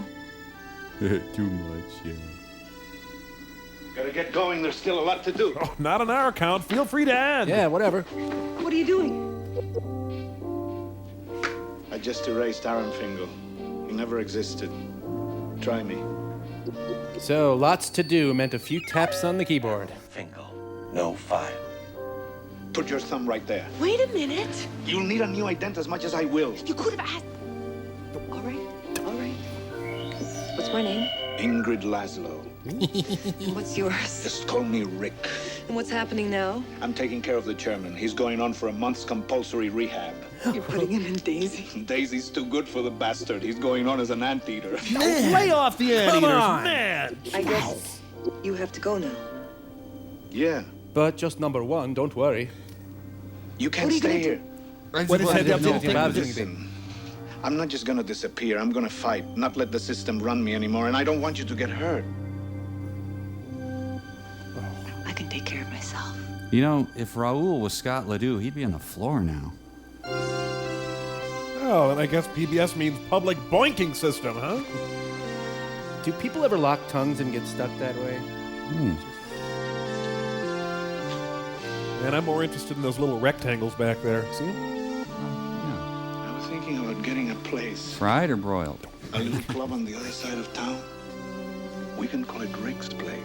Too much, yeah. Gotta get going. There's still a lot to do. Oh, not on our account. Feel free to add. Yeah, whatever. What are you doing? I just erased Aaron Fingal. He never existed. Try me. So, lots to do meant a few taps on the keyboard. Fingal, no file. Put your thumb right there. Wait a minute. You'll need a new ident as much as I will. You could have asked. All right. What's my name? Ingrid Laszlo. What's yours? Just call me Rick. And what's happening now? I'm taking care of the chairman. He's going on for a month's compulsory rehab. You're putting him in Daisy. Daisy's too good for the bastard. He's going on as an anteater. Lay off the anteaters, Come on. man! I guess you have to go now. Yeah. But just number one, don't worry. You can't What are you stay gonna here. What is that? Listen, I'm not just gonna disappear. I'm gonna fight, not let the system run me anymore. And I don't want you to get hurt. I can take care of myself. You know, if Raoul was Scott Ledoux, he'd be on the floor now. Oh, and I guess PBS means public boinking system, huh? Do people ever lock tongues and get stuck that way? And I'm more interested in those little rectangles back there. See? I was thinking about getting a place. Fried or broiled? A little club on the other side of town. We can call it Rick's Place.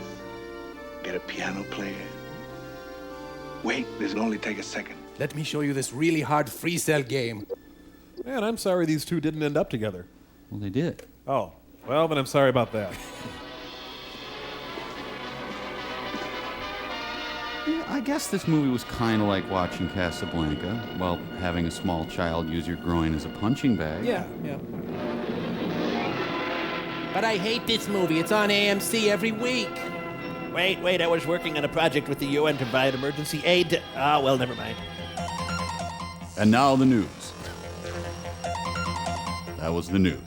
Get a piano player. Wait, this will only take a second. Let me show you this really hard free cell game. Man, I'm sorry these two didn't end up together. Well, they did. Oh, well, then I'm sorry about that. Yeah, I guess this movie was kind of like watching Casablanca, while having a small child use your groin as a punching bag. Yeah. But I hate this movie. It's on AMC every week. Wait, I was working on a project with the UN to provide emergency aid. Well, never mind. And now the news. that was the news.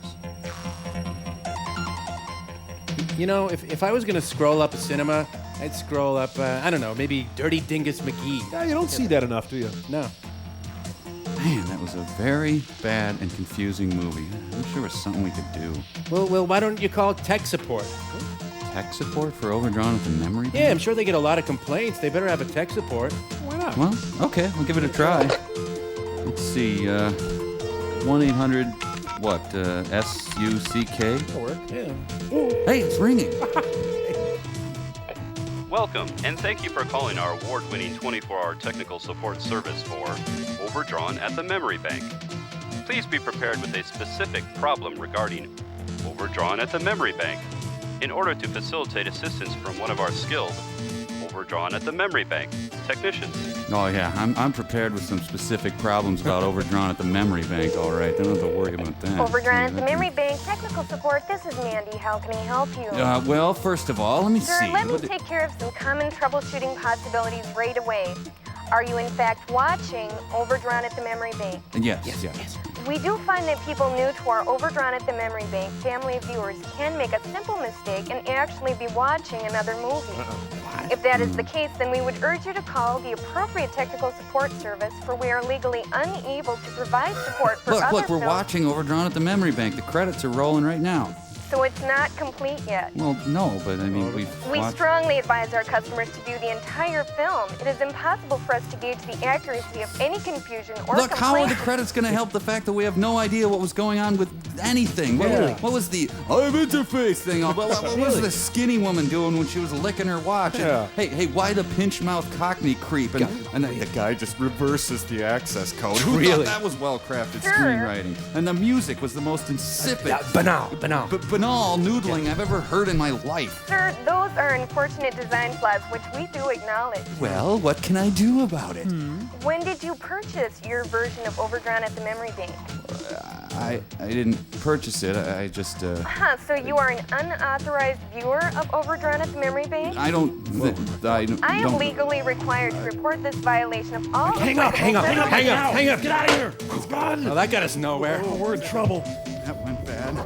You know, if I was going to scroll up a cinema, I'd scroll up, I don't know, maybe Dirty Dingus McGee. Yeah, you don't see that enough, do you? No. Man, that was a very bad and confusing movie. I wish there was something we could do. Well, why don't you call tech support? Tech support for Overdrawn at the Memory Bank? Yeah, I'm sure they get a lot of complaints. They better have a tech support. Why not? Well, okay, we'll give it a try. Let's see, 1-800, what, S-U-C-K? That'll work, yeah. Hey, it's ringing. Welcome, and thank you for calling our award-winning 24-hour technical support service for Overdrawn at the Memory Bank. Please be prepared with a specific problem regarding Overdrawn at the Memory Bank in order to facilitate assistance from one of our skilled Overdrawn at the Memory Bank technicians. Oh, yeah, I'm prepared with some specific problems about Overdrawn at the Memory Bank, all right. Don't have to worry about that. Overdrawn at the Memory Bank Technical Support. This is Mandy. How can I help you? Well, first of all, let me Sir, see. let me take care of some common troubleshooting possibilities right away. Are you in fact watching Overdrawn at the Memory Bank? Yes. We do find that people new to our Overdrawn at the Memory Bank family of viewers can make a simple mistake and actually be watching another movie. If that is the case, then we would urge you to call the appropriate technical support service, for we are legally unable to provide support for other Look, we're films. watching Overdrawn at the Memory Bank. The credits are rolling right now. So it's not complete yet. Well, no, but I mean, We watched... strongly advise our customers to view the entire film. It is impossible for us to gauge the accuracy of any confusion or Look, how are the complaint. credits going to help the fact that we have no idea what was going on with anything? What was the I'm interface thing? What was the skinny woman doing when she was licking her watch? Yeah. And, hey, why the pinch mouth Cockney creep? And then the guy just reverses the access code. Who Really? thought that was well-crafted Sure. screenwriting? And the music was the most insipid, Banal. banal noodling I've ever heard in my life. Sir, those are unfortunate design flaws, which we do acknowledge. Well, what can I do about it? When did you purchase your version of Overdrawn at the Memory Bank? I didn't purchase it. I just So you are an unauthorized viewer of Overdrawn at the Memory Bank? I don't. I I am don't. legally required to report this violation of all. Hang up. Get out of here. It's gone. Oh, that got us nowhere. Oh, we're in trouble. That went bad.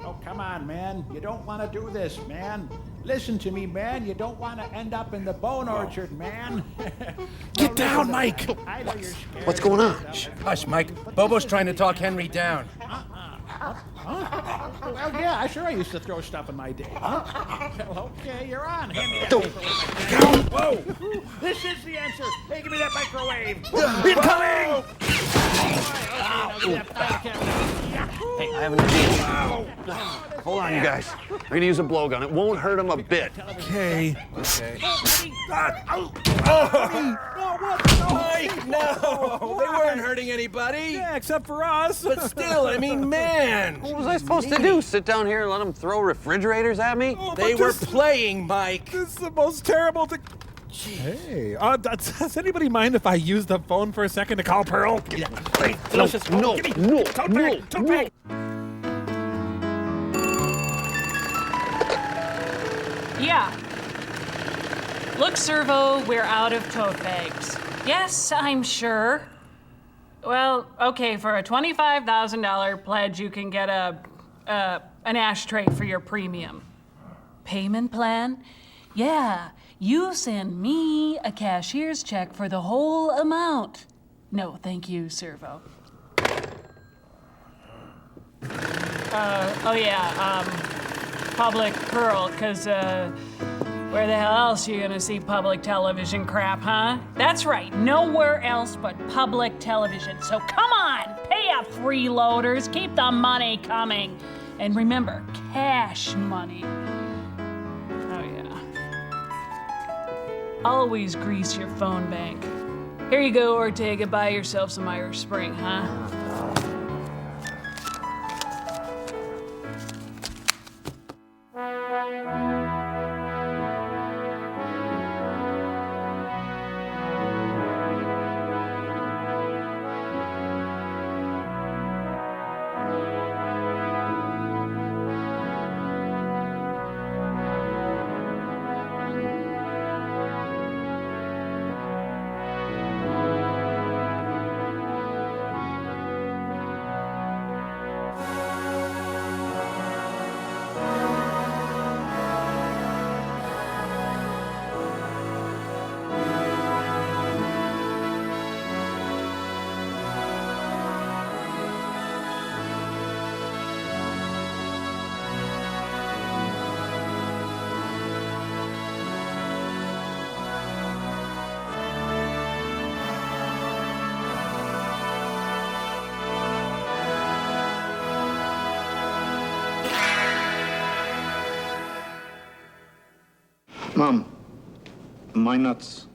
Oh, come on, man. You don't want to do this, man. Listen to me, man. You don't want to end up in the bone orchard, man. Get down, Mike. I know you're scared. What's going on? Hush, Mike. Bobo's trying to talk Henry down. Well, yeah, sure I used to throw stuff in my day. Well, okay, you're on. Hand me that microwave. Whoa! This is the answer. Hey, give me that microwave. Incoming! Hey, I have an idea. Hold on, you guys. I'm gonna use a blowgun. It won't hurt him a bit. Okay. Mike, no! They weren't hurting anybody. Yeah, except for us. But still, I mean, man. What was I supposed to do? Sit down here and let them throw refrigerators at me? They were playing, Mike. This is the most terrible thing. Hey, does anybody mind if I use the phone for a second to call Pearl? No. Yeah. Look, Servo, we're out of tote bags. Yes, I'm sure. Well, okay, for a $25,000 pledge, you can get an ashtray for your premium. Payment plan? Yeah, you send me a cashier's check for the whole amount. No, thank you, Servo. Public Pearl, because, where the hell else are you gonna see public television crap, huh? That's right, nowhere else but public television. So come on, pay up, freeloaders, keep the money coming. And remember, cash money. Oh yeah. Always grease your phone bank. Here you go, Ortega, buy yourself some Irish Spring, huh? Mom, my nuts.